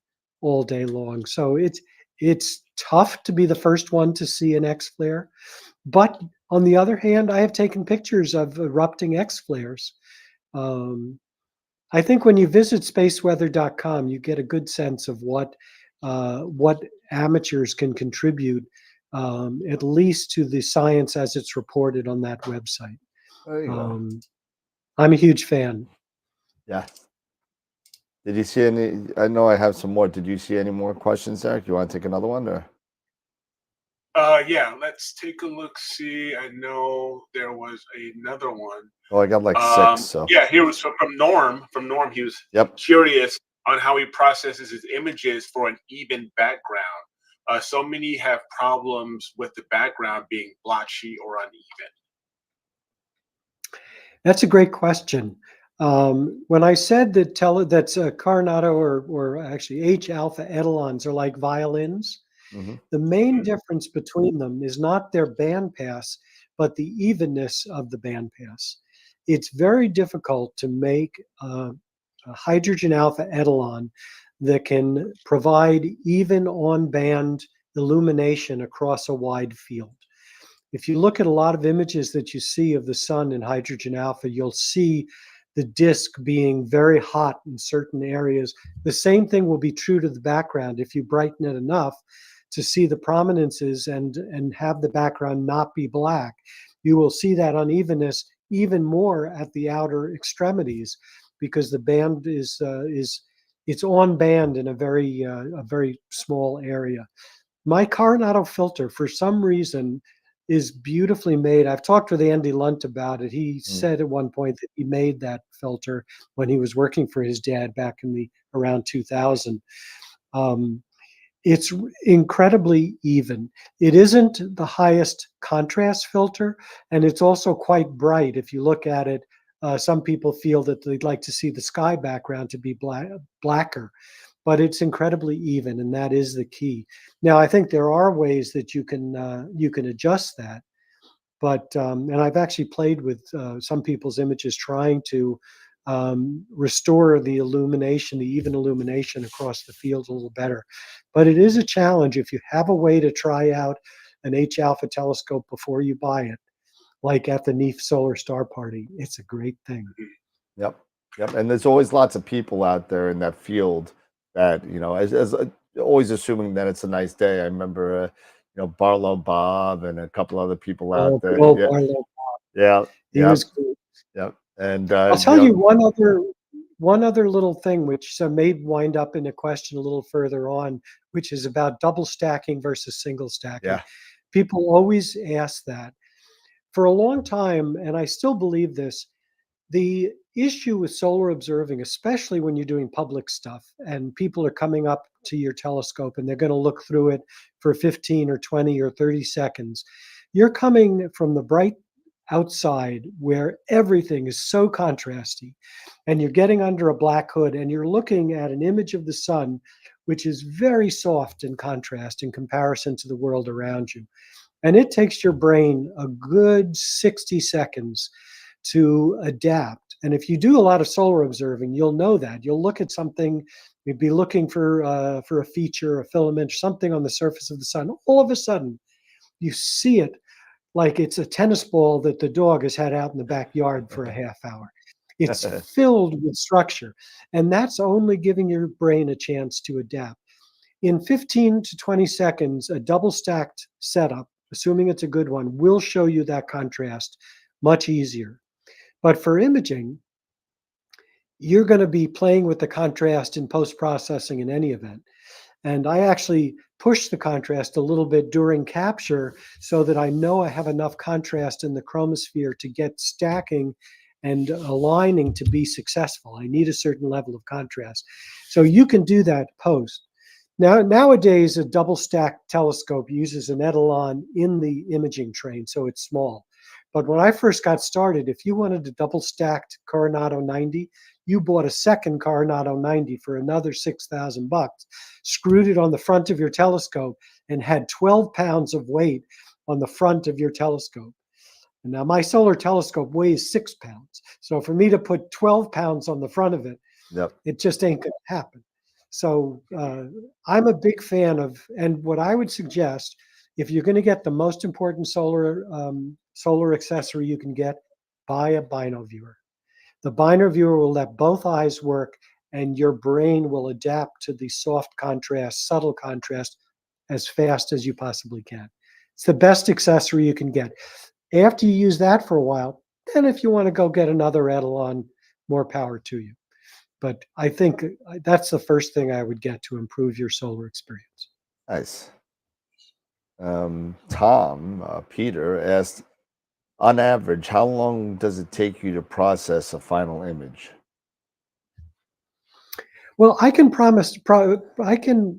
all day long. So it's tough to be the first one to see an X flare. But on the other hand, I have taken pictures of erupting X flares. I think when you visit spaceweather.com, you get a good sense of what amateurs can contribute, at least to the science as it's reported on that website. There you go. I'm a huge fan. Yeah. Did you see any? I know I have some more. Did you see any more questions, Eric? You want to take another one, or? Yeah, let's take a look. See, I know there was another one. Oh, I got like 6. So Yeah, here was from Norm. From Norm, he was yep. curious on how he processes his images for an even background. So many have problems with the background being blotchy or uneven. That's a great question. When I said that Coronado or actually H alpha etalons are like violins, Mhm. the main difference between them is not their bandpass, but the evenness of the bandpass. It's very difficult to make a hydrogen alpha etalon that can provide even on-band illumination across a wide field. If you look at a lot of images that you see of the sun in hydrogen alpha, you'll see the disk being very hot in certain areas. The same thing will be true to the background. If you brighten it enough to see the prominences and have the background not be black, you will see that unevenness even more at the outer extremities, because the band is it's on band in a very small area. My Coronado filter, for some reason, is beautifully made. I've talked with Andy Lunt about it. He said at one point that he made that filter when he was working for his dad back in the around 2000. It's incredibly even. It isn't the highest contrast filter, and it's also quite bright. If you look at it, some people feel that they'd like to see the sky background to be blacker, but it's incredibly even, and that is the key. Now, I think there are ways that you can adjust that, but and I've actually played with some people's images trying to restore the illumination, the even illumination across the field a little better. But it is a challenge if you have a way to try out an H alpha telescope before you buy it, like at the NEAF Solar Star Party. It's a great thing. Yep. Yep. And there's always lots of people out there in that field that, as always assuming that it's a nice day. I remember, Barlow Bob and a couple other people out Oh, there. good old Yeah. Barlow. Yeah. He Yep. was good. Yep. And, I'll tell you one other little thing, which may wind up in a question a little further on, which is about double stacking versus single stacking. yeah. People always ask that. For a long time, and I still believe this, the issue with solar observing, especially when you're doing public stuff and people are coming up to your telescope and they're going to look through it for 15 or 20 or 30 seconds, you're coming from the bright outside where everything is so contrasty, and you're getting under a black hood and you're looking at an image of the sun which is very soft in contrast in comparison to the world around you. And it takes your brain a good 60 seconds to adapt. And if you do a lot of solar observing, you'll know that. You'll look at something, you'd be looking for a feature, a filament, something on the surface of the sun. All of a sudden, you see it like it's a tennis ball that the dog has had out in the backyard for a half hour. It's filled with structure, and that's only giving your brain a chance to adapt. In 15 to 20 seconds, a double stacked setup, assuming it's a good one, will show you that contrast much easier. But for imaging, you're going to be playing with the contrast in post-processing in any event. And I actually push the contrast a little bit during capture so that I know I have enough contrast in the chromosphere to get stacking and aligning to be successful. I need a certain level of contrast. So you can do that post. Nowadays, a double stacked telescope uses an Etalon in the imaging train, so it's small. But when I first got started, if you wanted a double stacked Coronado 90, you bought a second Coronado 90 for another $6,000, screwed it on the front of your telescope, and had 12 pounds of weight on the front of your telescope. And now my solar telescope weighs 6 pounds. So for me to put 12 pounds on the front of it, Yep. it just ain't going to happen. So I'm a big fan of, and what I would suggest, if you're going to get the most important solar accessory you can get, buy a bino viewer. The bino viewer will let both eyes work, and your brain will adapt to the soft contrast, subtle contrast, as fast as you possibly can. It's the best accessory you can get. After you use that for a while, then if you want to go get another Etalon, more power to you. But I think that's the first thing I would get to improve your solar experience. Nice. Peter asked, on average, how long does it take you to process a final image? Well, I can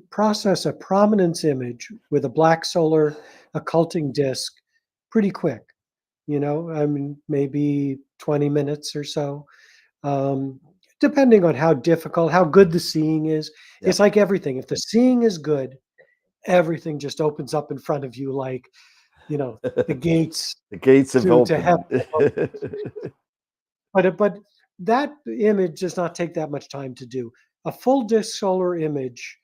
process a prominence image with a black solar occulting disk pretty quick. I mean, maybe 20 minutes or so. Depending on how good the seeing is. Yeah. It's like everything. If the seeing is good, everything just opens up in front of you like, the gates. The gates have to opened. heaven. But that image does not take that much time to do. A full disk solar image,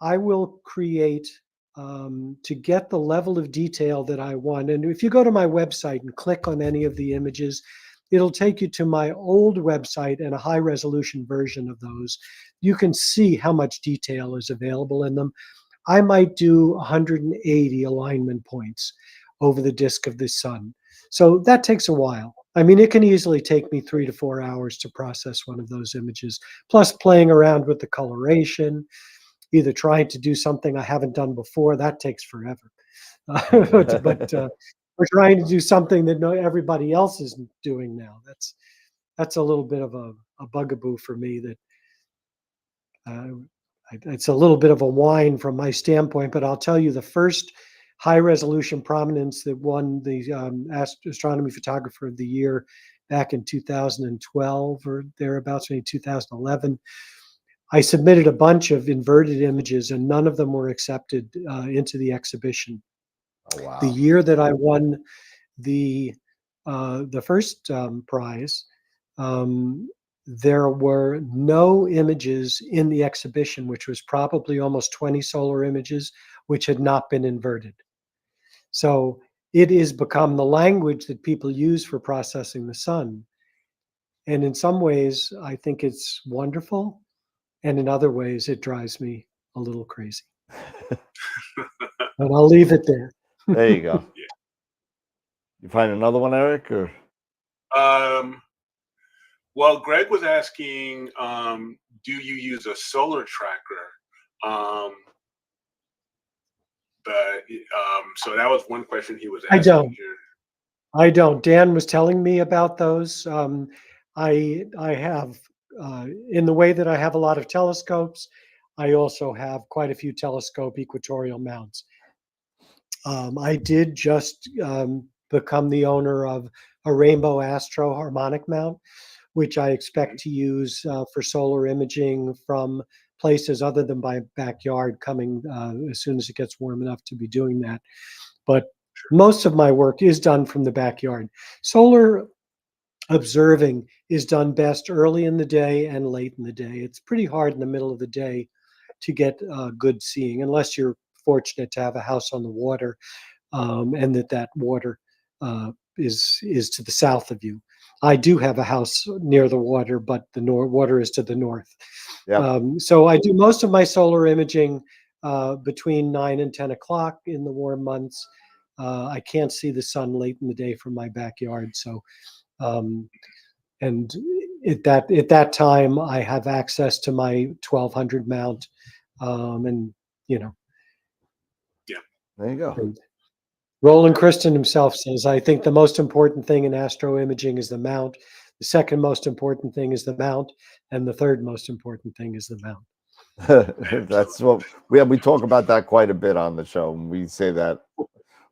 I will create to get the level of detail that I want. And if you go to my website and click on any of the images, it'll take you to my old website and a high resolution version of those. You can see how much detail is available in them. I might do 180 alignment points over the disk of the sun. So that takes a while. I mean, it can easily take me 3 to 4 hours to process one of those images, plus playing around with the coloration, either trying to do something I haven't done before. That takes forever. But we're trying to do something that everybody else is doing now. That's a little bit of a bugaboo for me. That it's a little bit of a whine from my standpoint. But I'll tell you, the first high resolution prominence that won the astronomy photographer of the year back in 2012 or thereabouts, maybe 2011. I submitted a bunch of inverted images, and none of them were accepted into the exhibition. Oh, wow. The year that I won the first prize, there were no images in the exhibition, which was probably almost 20 solar images, which had not been inverted. So it has become the language that people use for processing the sun. And in some ways, I think it's wonderful. And in other ways, it drives me a little crazy. But I'll leave it there. There you go. Yeah. You find another one, Eric? Or Well, Greg was asking, do you use a solar tracker? So that was one question he was asking. I don't. Dan was telling me about those. I have, in the way that I have a lot of telescopes, I also have quite a few telescope equatorial mounts. I did just become the owner of a Rainbow Astro harmonic mount, which I expect to use for solar imaging from places other than my backyard, coming as soon as it gets warm enough to be doing that. But most of my work is done from the backyard. Solar observing is done best early in the day and late in the day. It's pretty hard in the middle of the day to get good seeing, unless you're fortunate to have a house on the water, and that water is to the south of you. I do have a house near the water, but the water is to the north. Yep. So I do most of my solar imaging between 9 and 10 o'clock in the warm months. I can't see the sun late in the day from my backyard. So, and at that time, I have access to my 1200 mount, and there you go. and Roland Christen himself says, I think the most important thing in astro imaging is the mount. The second most important thing is the mount, and the third most important thing is the mount. That's what we talk about that quite a bit on the show. And we say that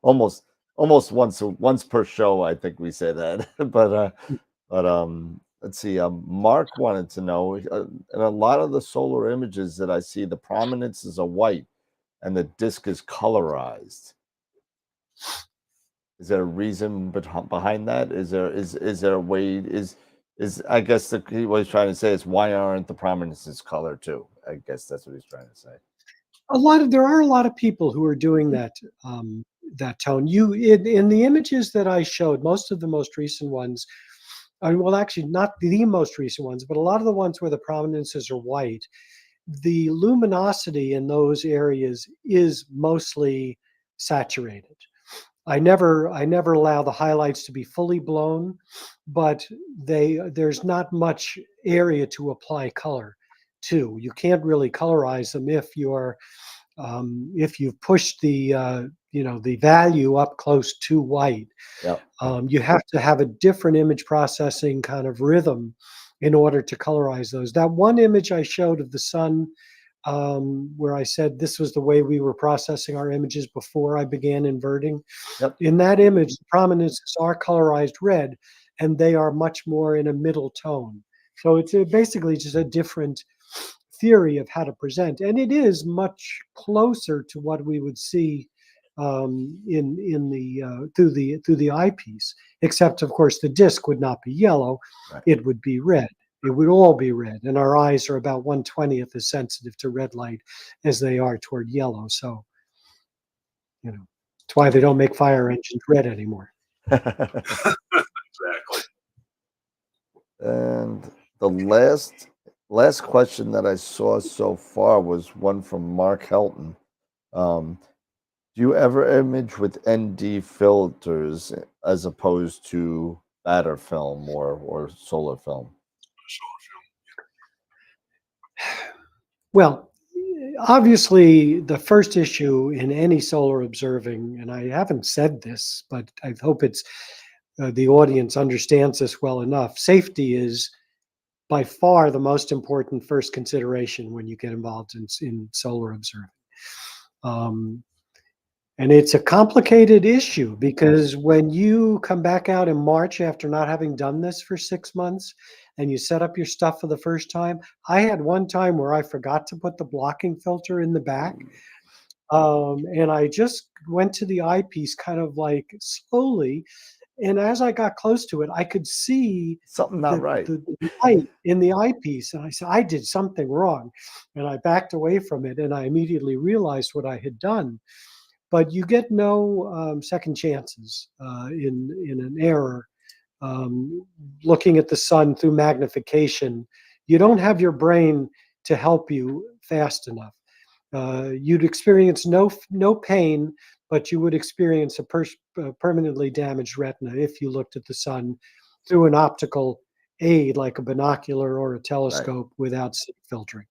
almost once per show. I think we say that. but let's see. Mark wanted to know, in a lot of the solar images that I see, the prominences are white and the disk is colorized. Is there a reason behind that? Is there a way? I guess what he's trying to say is, why aren't the prominences colored too? I guess that's what he's trying to say. There are a lot of people who are doing that that tone. In the images that I showed, most of the most recent ones, well, actually not the most recent ones, but a lot of the ones where the prominences are white, the luminosity in those areas is mostly saturated. I never allow the highlights to be fully blown, but there's not much area to apply color to. You can't really colorize them if you've pushed the the value up close to white. Yep. You have to have a different image processing kind of rhythm in order to colorize those. That one image I showed of the sun, where I said this was the way we were processing our images before I began inverting. Yep. In that image, the prominences are colorized red, and they are much more in a middle tone. So it's basically just a different theory of how to present, and it is much closer to what we would see in the through the eyepiece, except of course the disc would not be yellow, right. It would be red. It would all be red, and our eyes are about 1/20th as sensitive to red light as they are toward yellow. So, that's why they don't make fire engines red anymore. Exactly. And the last question that I saw so far was one from Mark Helton. Do you ever image with ND filters as opposed to batter film or solar film? Well, obviously, the first issue in any solar observing, and I haven't said this, but I hope it's the audience understands this well enough. Safety is by far the most important first consideration when you get involved in solar observing. And it's a complicated issue because when you come back out in March after not having done this for 6 months and you set up your stuff for the first time, I had one time where I forgot to put the blocking filter in the back. And I just went to the eyepiece kind of like slowly. And as I got close to it, I could see something not right. The light in the eyepiece. And I said, I did something wrong. And I backed away from it and I immediately realized what I had done. But you get no second chances in an error. Looking at the sun through magnification, you don't have your brain to help you fast enough. You'd experience no pain, but you would experience a permanently damaged retina if you looked at the sun through an optical aid like a binocular or a telescope, right, without filtering.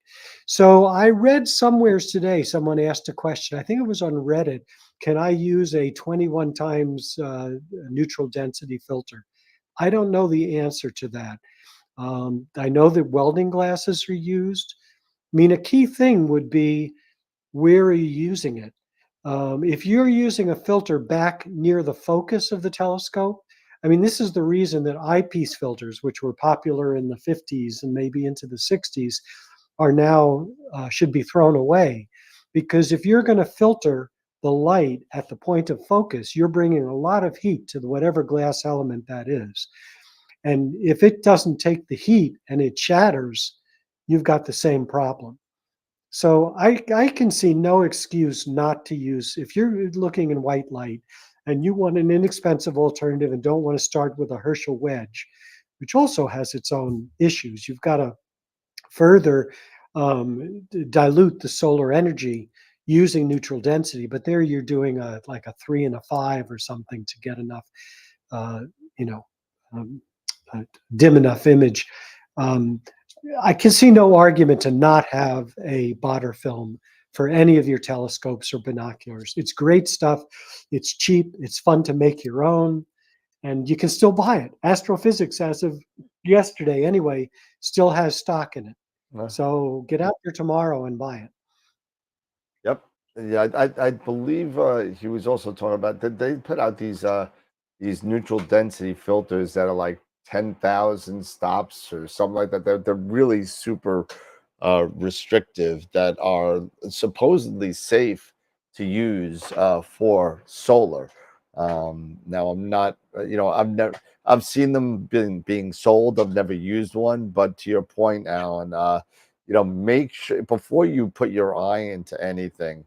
So I read somewhere today, someone asked a question, I think it was on Reddit, can I use a 21 times neutral density filter? I don't know the answer to that. I know that welding glasses are used. I mean, a key thing would be, where are you using it? If you're using a filter back near the focus of the telescope, I mean, this is the reason that eyepiece filters, which were popular in the 50s and maybe into the 60s, are now should be thrown away. Because if you're going to filter the light at the point of focus, you're bringing a lot of heat to whatever glass element that is. And if it doesn't take the heat and it shatters, you've got the same problem. So I can see no excuse not to use, if you're looking in white light and you want an inexpensive alternative and don't want to start with a Herschel wedge, which also has its own issues. You've got to further dilute the solar energy using neutral density, but there you're doing like a 3 and a 5 or something to get enough, dim enough image. I can see no argument to not have a Botter film for any of your telescopes or binoculars. It's great stuff. It's cheap. It's fun to make your own, and you can still buy it. Astrophysics, as of yesterday anyway, still has stock in it. Uh, So get out there tomorrow and buy it. Yep. Yeah, I believe he was also talking about that they put out these neutral density filters that are like 10,000 stops or something like that. They're really super restrictive that are supposedly safe to use for solar. Now I'm not, I've seen them being sold. I've never used one, but to your point, Alan, make sure before you put your eye into anything,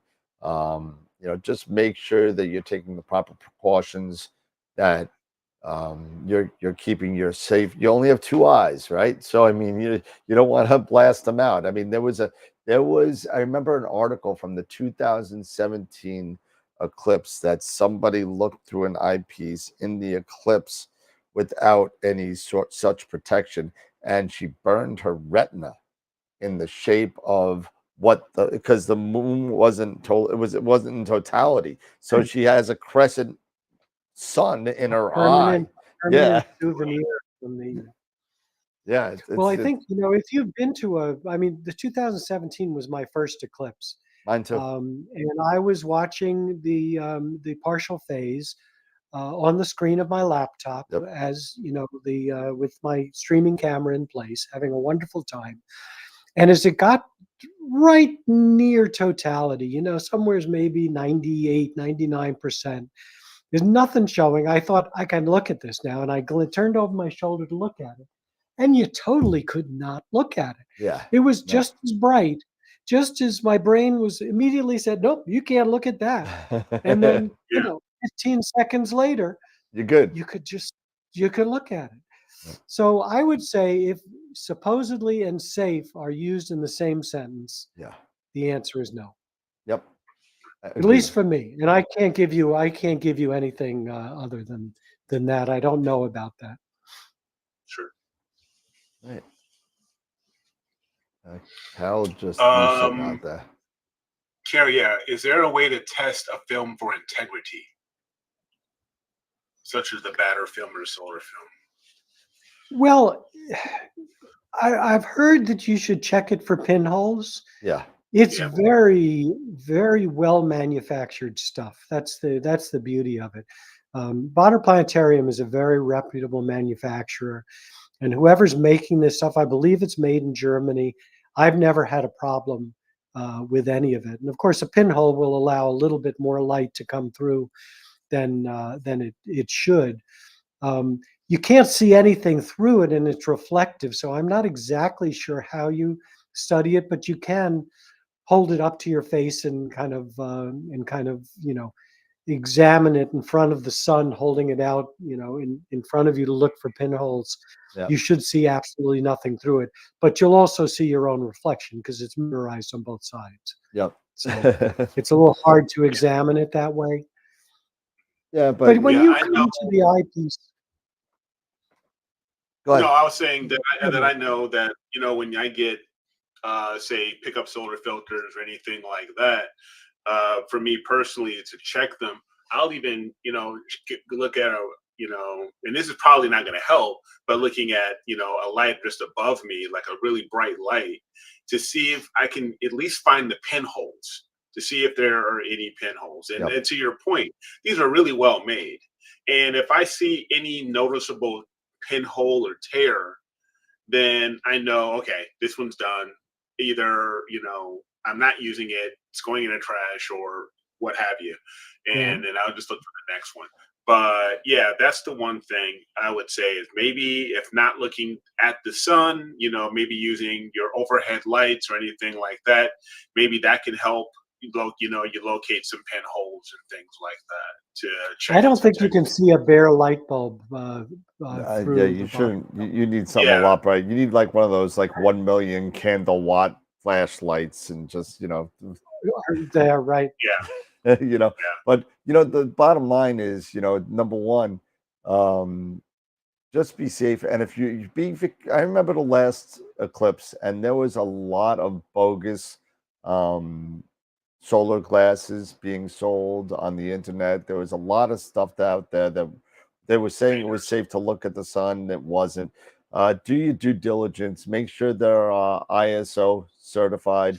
just make sure that you're taking the proper precautions, that you're keeping your safe. You only have two eyes, right? So I mean, you don't want to blast them out. I mean, I remember an article from the 2017 eclipse that somebody looked through an eyepiece in the eclipse without any such protection, and she burned her retina in the shape of because the moon wasn't told it wasn't in totality, so she has a crescent sun in her eye. Yeah, Permanent souvenir from the. yeah, Well, I it's think if you've been to I mean, the 2017 was my first eclipse, mine too. and I was watching the partial phase on the screen of my laptop, Yep. as the with my streaming camera in place, having a wonderful time. And as it got right near totality, somewhere's maybe 98, 99%. There's nothing showing. I thought I can look at this now, and I turned over my shoulder to look at it, and you totally could not look at it. Yeah, It was no. just as bright, just as my brain was immediately said, "Nope, you can't look at that." And then, Yeah. 15 seconds later, You're good. you could look at it. Yeah. So I would say if supposedly and safe are used in the same sentence, Yeah. the answer is no. Yep. At least for me, and I can't give you anything other than that. I don't know about that. Sure. Right. Cal just threw something out there. Carrie, yeah. Is there a way to test a film for integrity, such as the batter film or solar film? Well, I've heard that you should check it for pinholes. Yeah. It's Yeah. very, very well manufactured stuff. That's the beauty of it. Bonner Planetarium is a very reputable manufacturer, and whoever's making this stuff, I believe it's made in Germany. I've never had a problem with any of it. And of course, a pinhole will allow a little bit more light to come through than it should. You can't see anything through it, and it's reflective. So I'm not exactly sure how you study it, but you can hold it up to your face and kind of examine it in front of the sun, holding it out in front of you to look for pinholes. Yeah. You should see absolutely nothing through it, but you'll also see your own reflection because it's mirrorized on both sides. Yep. So it's a little hard to examine it that way. Yeah, But when Yeah, you I come know. to the eyepiece, go ahead. No, I was saying that I know that when I get say pick up solar filters or anything like that, for me personally to check them, I'll even look at and this is probably not going to help, but looking at a light just above me, like a really bright light, to see if I can at least find the pinholes, to see if there are any pinholes. And, Yep. and to your point, these are really well made. And if I see any noticeable pinhole or tear, then I know, okay, this one's done. Either, I'm not using it, it's going in a trash or what have you. And then I'll just look for the next one. But yeah, that's the one thing I would say is maybe if not looking at the sun, maybe using your overhead lights or anything like that, maybe that can help you locate some pinholes and things like that to check. I don't its think you can integrity. see a bare light bulb through Yeah, the you bottom. shouldn't. You need something a Yeah. lot bright. You need like one of those like 1 million candle watt flashlights and just There, right? Yeah. But the bottom line is number one, just be safe. And if I remember the last eclipse, and there was a lot of bogus solar glasses being sold on the internet. There was a lot of stuff out there that they were saying it was safe to look at the sun. It wasn't. do your due diligence. Make sure they're ISO certified,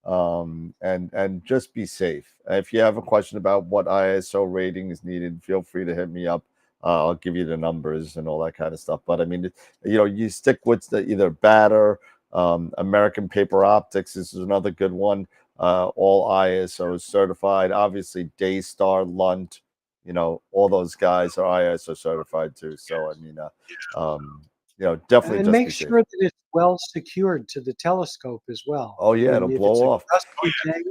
and just be safe. If you have a question about what ISO rating is needed, feel free to hit me up. I'll give you the numbers and all that kind of stuff. But I mean, you stick with either Batter, American Paper Optics. This is another good one. All ISO certified. Obviously, Daystar, Lunt, all those guys are ISO certified too. So I mean, definitely And just make be safe. sure that it's well secured to the telescope as well. Oh yeah, I it'll mean, if blow it's a off. gusty day,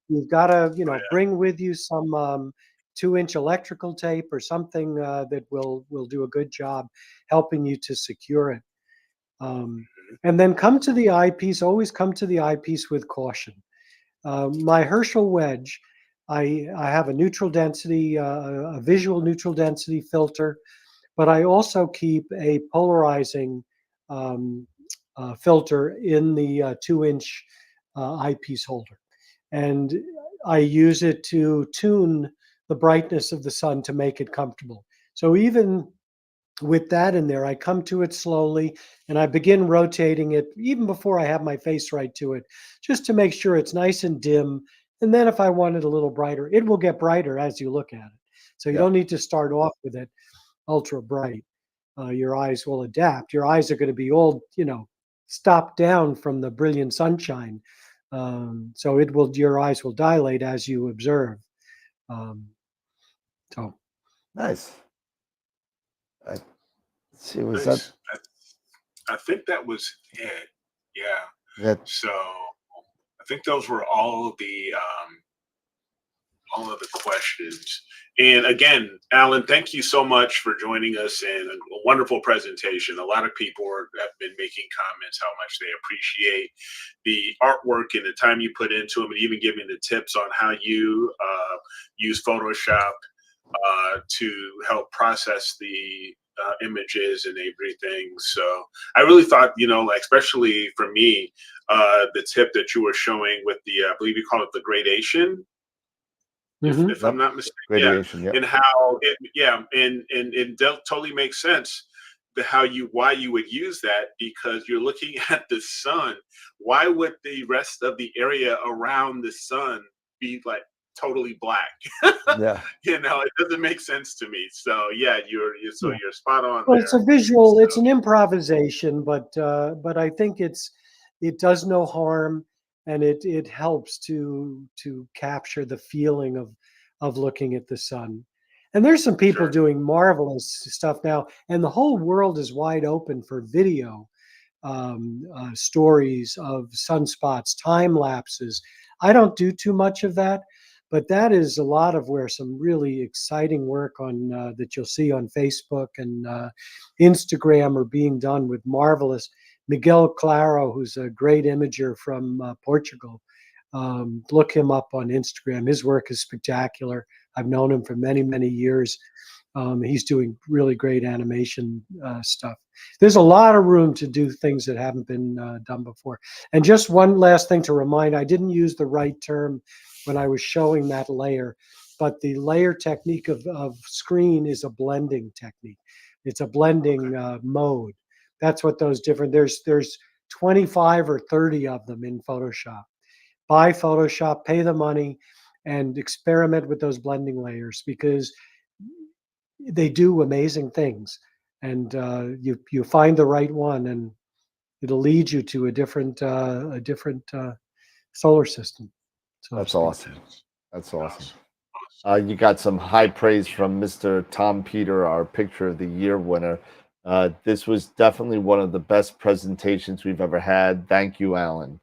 you've got to, bring with you some 2-inch electrical tape or something that will do a good job helping you to secure it. And then come to the eyepiece. Always come to the eyepiece with caution. My Herschel wedge, I have a neutral density, a visual neutral density filter, but I also keep a polarizing filter in the 2-inch eyepiece holder. And I use it to tune the brightness of the sun to make it comfortable. So even with that in there, I come to it slowly and I begin rotating it even before I have my face right to it, just to make sure it's nice and dim. And then if I want it a little brighter, it will get brighter as you look at it. So you Yeah. don't need to start off with it ultra bright. Your eyes will adapt. Your eyes are going to be all, stopped down from the brilliant sunshine. So your eyes will dilate as you observe. So Nice. Let's see, was Nice. I think that was it. Yeah. that? So I think those were all of the questions. And again, Alan, thank you so much for joining us in a wonderful presentation. A lot of people have been making comments how much they appreciate the artwork and the time you put into them, and even giving the tips on how you use Photoshop to help process the images and everything. So I really thought, like, especially for me, the tip that you were showing with the, I believe you call it the gradation, if I'm Yep. not mistaken, Radiation. Yep. and how and it totally makes sense why you would use that, because you're looking at the sun. Why would the rest of the area around the sun be like totally black? Yeah. It doesn't make sense to me. So yeah, you're spot on well, there. it's a visual. It's an improvisation, but I think it does no harm, and it helps to capture the feeling of looking at the sun. And there's some people Sure. doing marvelous stuff now, and the whole world is wide open for video stories of sunspots, time lapses. I don't do too much of that, but that is a lot of where some really exciting work on that you'll see on Facebook and Instagram are being done with marvelous Miguel Claro, who's a great imager from Portugal. Look him up on Instagram. His work is spectacular. I've known him for many, many years. He's doing really great animation stuff. There's a lot of room to do things that haven't been done before. And just one last thing to remind, I didn't use the right term when I was showing that layer, but the layer technique of screen is a blending technique. It's a blending mode. That's what those different, there's 25 or 30 of them in Photoshop. Buy Photoshop, pay the money, and experiment with those blending layers, because they do amazing things. And you find the right one, and it'll lead you to a different solar system. So That's awesome. That's awesome. You got some high praise from Mr. Tom Peter, our Picture of the Year winner. This was definitely one of the best presentations we've ever had. Thank you, Alan.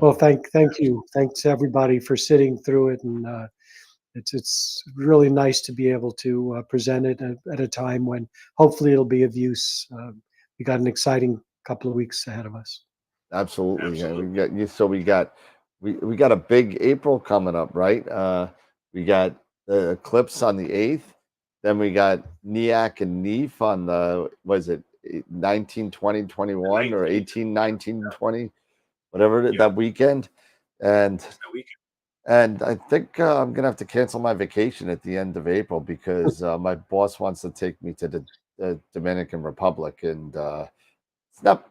Well, thank you. Thanks everybody for sitting through it, and it's really nice to be able to present it at a time when hopefully it'll be of use. We got an exciting couple of weeks ahead of us. Absolutely. We got a big April coming up, right? We got the eclipse on the 8th. Then we got NEAC and NEAF on the, was it 19, 20, 21 or 18, 19, 20, whatever that weekend. And I think I'm gonna have to cancel my vacation at the end of April because my boss wants to take me to the the Dominican Republic, and it's not.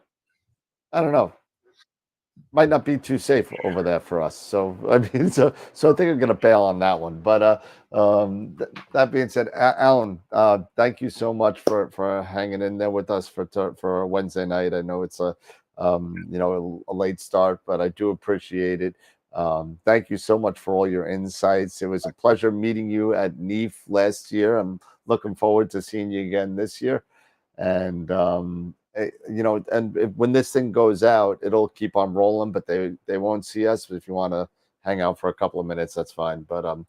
I don't know. Might not be too safe over there for us. So I mean, so I think I'm gonna bail on that one. But that being said, Alan, thank you so much for hanging in there with us for a Wednesday night. I know it's a a late start, but I do appreciate it. Thank you so much for all your insights. It was a pleasure meeting you at NEAF last year. I'm looking forward to seeing you again this year. And when this thing goes out, it'll keep on rolling, but they won't see us. But if you want to hang out for a couple of minutes, that's fine. But I'm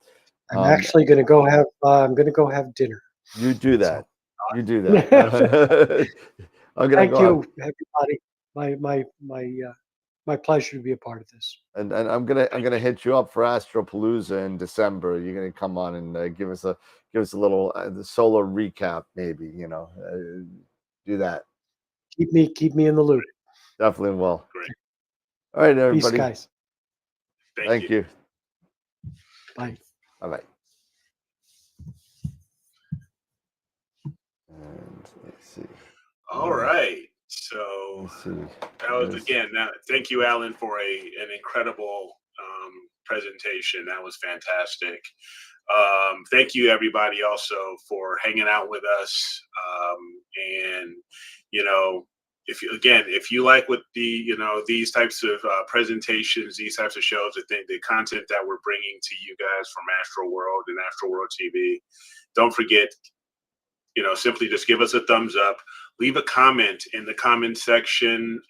actually going to go have. I'm going to go have dinner. you do that. So, You do that. I'm gonna thank go you, out. everybody. My pleasure to be a part of this. And I'm gonna hit you up for Astropalooza in December. You're gonna come on and give us a little the solar recap, maybe. Do that. Keep me in the loop. Definitely will. Great. All right, Peace, everybody. guys. Thank you. Bye. All right. And let's see. All right. So Let's see. that was again. Thank you, Alan, for an incredible presentation. That was fantastic. Thank you, everybody, also for hanging out with us. And if you like what these types of presentations, these types of shows, I think the content that we're bringing to you guys from AstroWorld and AstroWorld TV, don't forget. Simply just give us a thumbs up. Leave a comment in the comment section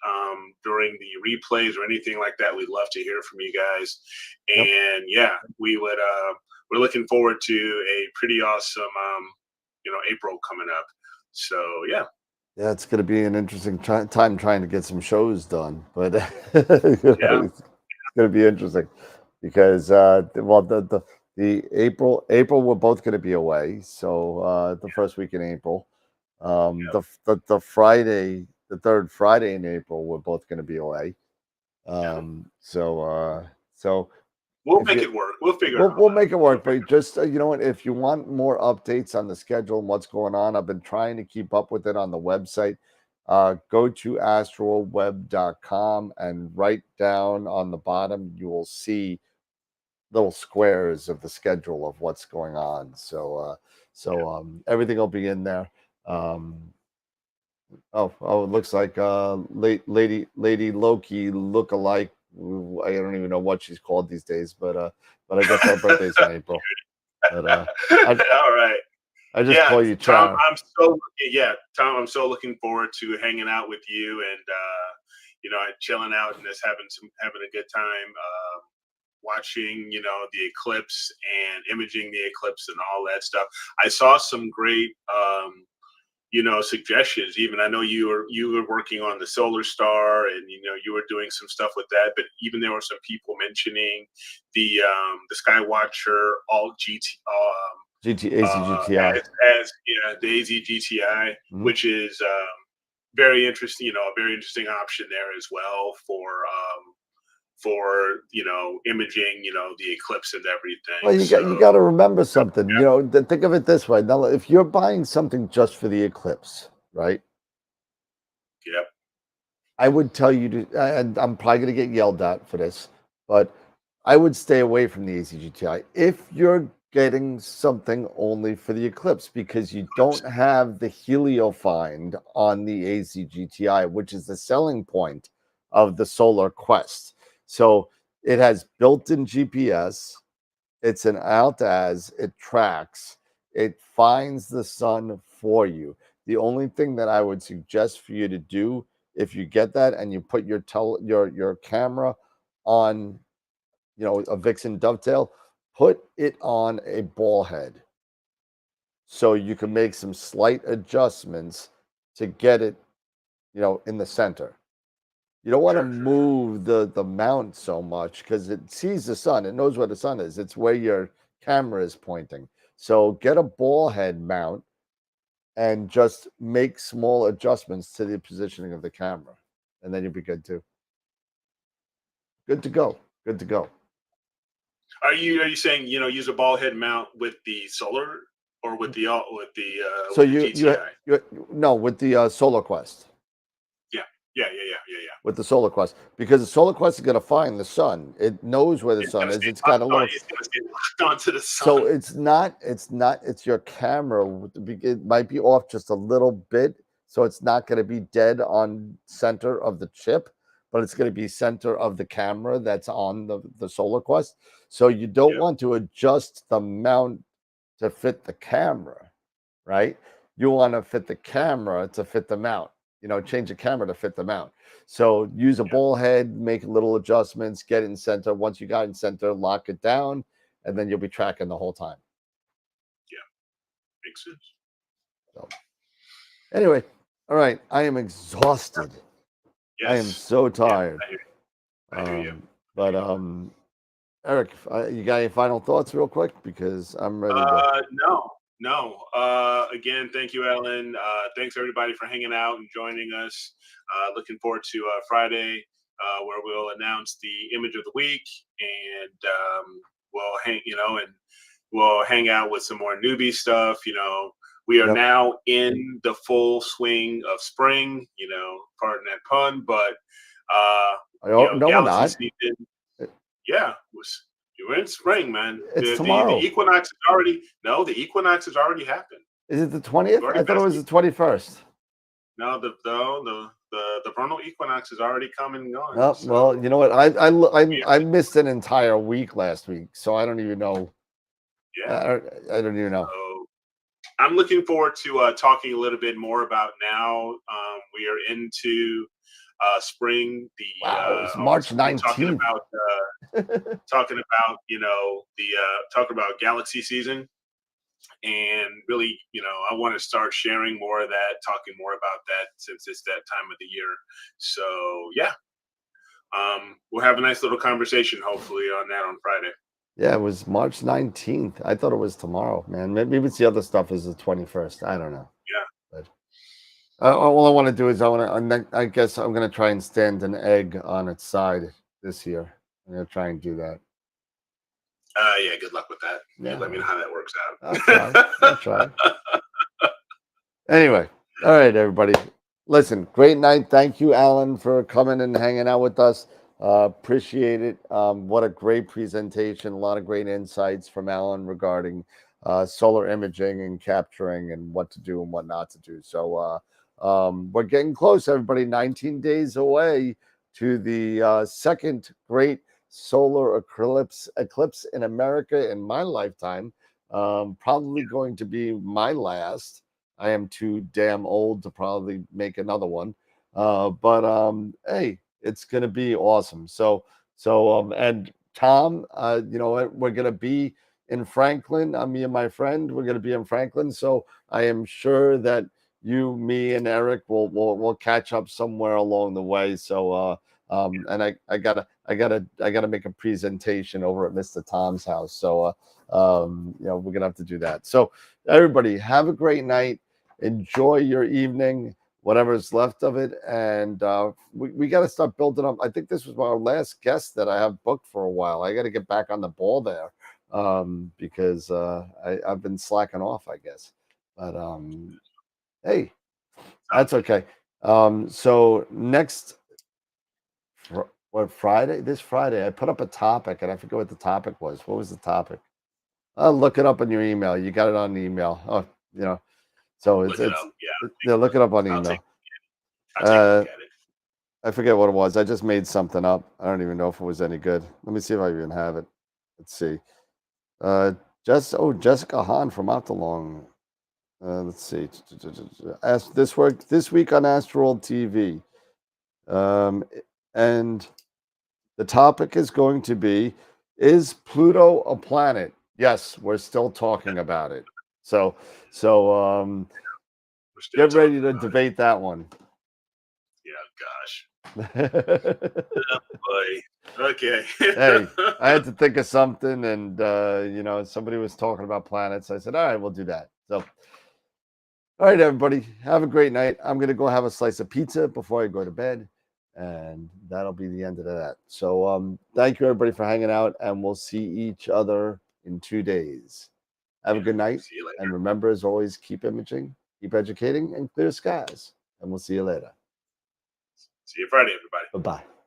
during the replays or anything like that. We'd love to hear from you guys. And yeah, we would. We're looking forward to a pretty awesome, April coming up. So yeah. Yeah, it's going to be an interesting time trying to get some shows done, but it's going to be interesting because the April we're both going to be away. So the first week in April, the Friday, the third Friday in April, we're both going to be away. So we'll make it work. We'll figure it out. We'll make it work. But just you know what, if you want more updates on the schedule and what's going on, I've been trying to keep up with it on the website. Go to astroweb.com and right down on the bottom you will see little squares of the schedule of what's going on. So everything will be in there. It looks like Lady Loki look-alike. I don't even know what she's called these days, but I guess our birthday's in April. But all right. I just call you Tom. Tom, I'm so looking forward to hanging out with you and chilling out and just having a good time. Watching, the eclipse and imaging the eclipse and all that stuff. I saw some great, suggestions. Even I know you were working on the solar star, and you were doing some stuff with that. But even there were some people mentioning the Skywatcher Alt GT. AZGTI. As the AZGTI, which is very interesting. A very interesting option there as well for imaging, the eclipse and everything. Well, you got to remember something. Think of it this way. Now, if you're buying something just for the eclipse, right? Yep. I would tell you to, and I'm probably going to get yelled at for this, but I would stay away from the AZGTI if you're getting something only for the eclipse, because you don't have the helio find on the AZGTI, which is the selling point of the Solar Quest. So it has built-in GPS. It's an alt-az. It tracks. It finds the sun for you. The only thing that I would suggest for you to do, if you get that and you put your camera on, a Vixen Dovetail, put it on a ball head so you can make some slight adjustments to get it, in the center. You don't want to move the mount so much because it sees the sun. It knows where the sun is. It's where your camera is pointing. So get a ball head mount and just make small adjustments to the positioning of the camera. And then you'll be good too. Good to go. Good to go. Are you saying, use a ball head mount with the solar or with the So with the GTI. no, with the Solar Quest. Yeah. With the Solar Quest, because the Solar Quest is going to find the sun. It knows where the It's sun gonna is. stay It's got a locked on. little. It's gonna stay locked onto the sun. So it's your camera. It might be off just a little bit, so it's not going to be dead on center of the chip, but it's going to be center of the camera that's on the Solar Quest. So you don't Yep. want to adjust the mount to fit the camera, right? You want to fit the camera to fit the mount. Change the camera to fit the mount. So use a ball head, make little adjustments, get it in center. Once you got in center, lock it down, and then you'll be tracking the whole time. Yeah, makes sense. So anyway, all right. I am exhausted. Yes. I am so tired. I hear you. But Eric, you got any final thoughts real quick? Because I'm ready to. No. Again, thank you, Ellen. Thanks everybody for hanging out and joining us. Looking forward to Friday, where we'll announce the image of the week, and we'll hang out with some more newbie stuff. We are Yep. now in the full swing of spring. Pardon that pun, but No, we're Galaxy not. season. Yeah, you're in spring, man. It's The tomorrow. equinox is already the equinox has already happened. Is it the 20th? I thought it was the 21st. No, the vernal equinox is already come and gone. Oh, so. well, you know what? I missed an entire week last week, so I don't even know. Yeah, I don't even know. So I'm looking forward to talking a little bit more about now. We are into spring. It's March 19th. Talking about talking about galaxy season. And really, I want to start sharing more of that, talking more about that since it's that time of the year. So yeah, we'll have a nice little conversation hopefully on that on Friday. Yeah, it was March 19th. I thought it was tomorrow, man. Maybe it's the other stuff is the 21st. I don't know. Yeah. But all I want to do is I guess I'm going to try and stand an egg on its side this year. I'm going to try and do that. Yeah, good luck with that. Yeah. Let me know how that works out. I'll try. Anyway, all right, everybody. Listen, great night. Thank you, Alan, for coming and hanging out with us. Appreciate it. What a great presentation. A lot of great insights from Alan regarding solar imaging and capturing and what to do and what not to do. So we're getting close, everybody. 19 days away to the second great solar eclipse in America in my lifetime. Probably going to be my last. I am too damn old to probably make another one. But hey, it's gonna be awesome. So and Tom, you know what, we're gonna be in Franklin. Me and my friend, we're gonna be in Franklin. So I am sure that you, me, and Eric will catch up somewhere along the way. So and I gotta make a presentation over at Mr. Tom's house. So we're gonna have to do that. So everybody, have a great night. Enjoy your evening, whatever's left of it, and we got to start building up. I think this was our last guest that I have booked for a while. I got to get back on the ball there because I've been slacking off, I guess. But hey, that's okay. So next, Friday? This Friday, I put up a topic, and I forget what the topic was. What was the topic? I'll look it up on your email. You got it on the email. Oh, So look it up. Yeah, look it up on email. I'll take a look at it. I forget what it was. I just made something up. I don't even know if it was any good. Let me see if I even have it. Let's see. Jessica Hahn from Optalong. Let's see. This week on AstroWorld TV. And the topic is going to be, is Pluto a planet? Yes, we're still talking about it. So get ready to debate that one. Yeah, gosh. Oh, boy. Okay. Hey, I had to think of something, and somebody was talking about planets. I said, all right, we'll do that. So, all right, everybody, have a great night. I'm gonna go have a slice of pizza before I go to bed, and that'll be the end of that. So, thank you, everybody, for hanging out, and we'll see each other in 2 days. Have a good night. See you later. And remember, as always, keep imaging, keep educating, and clear skies. And we'll see you later. See you Friday, everybody. Bye-bye.